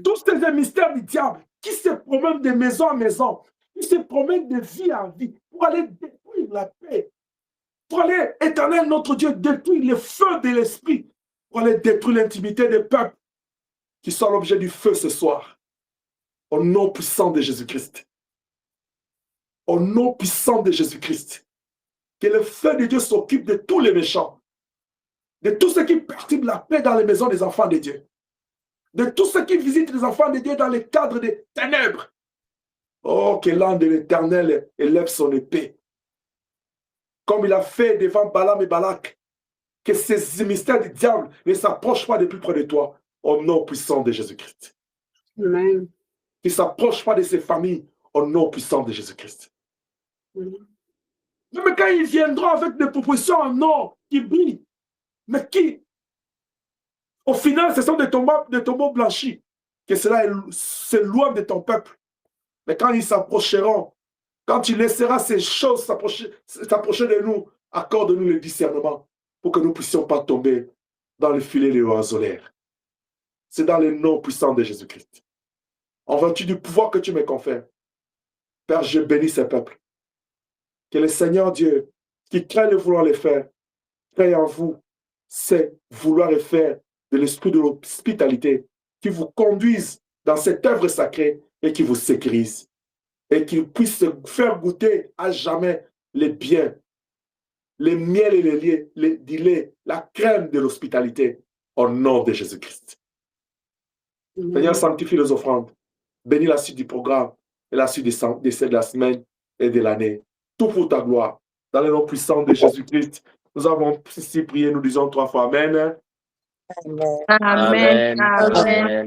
Tous ces mystères du diable qui se promènent de maison en maison, qui se promènent de vie en vie pour aller détruire la paix, pour aller, éternel notre Dieu, détruire le feu de l'esprit, pour aller détruire l'intimité des peuples qui sont l'objet du feu ce soir. Au nom puissant de Jésus-Christ. Au nom puissant de Jésus-Christ. Que le feu de Dieu s'occupe de tous les méchants, de tous ceux qui perturbent la paix dans les maisons des enfants de Dieu, de tous ceux qui visitent les enfants de Dieu dans le cadre des ténèbres. Oh, que l'ange de l'Éternel élève son épée, comme il a fait devant Balaam et Balak, que ces mystères du diable ne s'approchent pas de plus près de toi, au nom puissant de Jésus-Christ. Amen. Qu'ils ne s'approchent pas de ses familles, au nom puissant de Jésus-Christ. Mais quand ils viendront avec des propositions en or qui brillent, mais qui, au final, ce sont des tombeaux blanchis, que cela c'est loin de ton peuple. Mais quand ils s'approcheront, quand tu laisseras ces choses s'approcher de nous, accorde-nous le discernement pour que nous ne puissions pas tomber dans le filet de l'oiseleur. C'est dans le nom puissant de Jésus-Christ. En vertu du pouvoir que tu me confères, Père, je bénis ce peuple. Que le Seigneur Dieu, qui crée le vouloir le faire, crée en vous, c'est vouloir et faire de l'esprit de l'hospitalité qui vous conduise dans cette œuvre sacrée et qui vous sécurise. Et qu'il puisse faire goûter à jamais les biens, les miels et les lait, la crème de l'hospitalité, au nom de Jésus-Christ. Seigneur, sanctifie les offrandes. Bénis la suite du programme et la suite de la semaine et de l'année. Tout pour ta gloire. Dans le nom puissant de Jésus-Christ, nous avons ici prié, nous disons 3 fois Amen. Amen. Amen. Amen.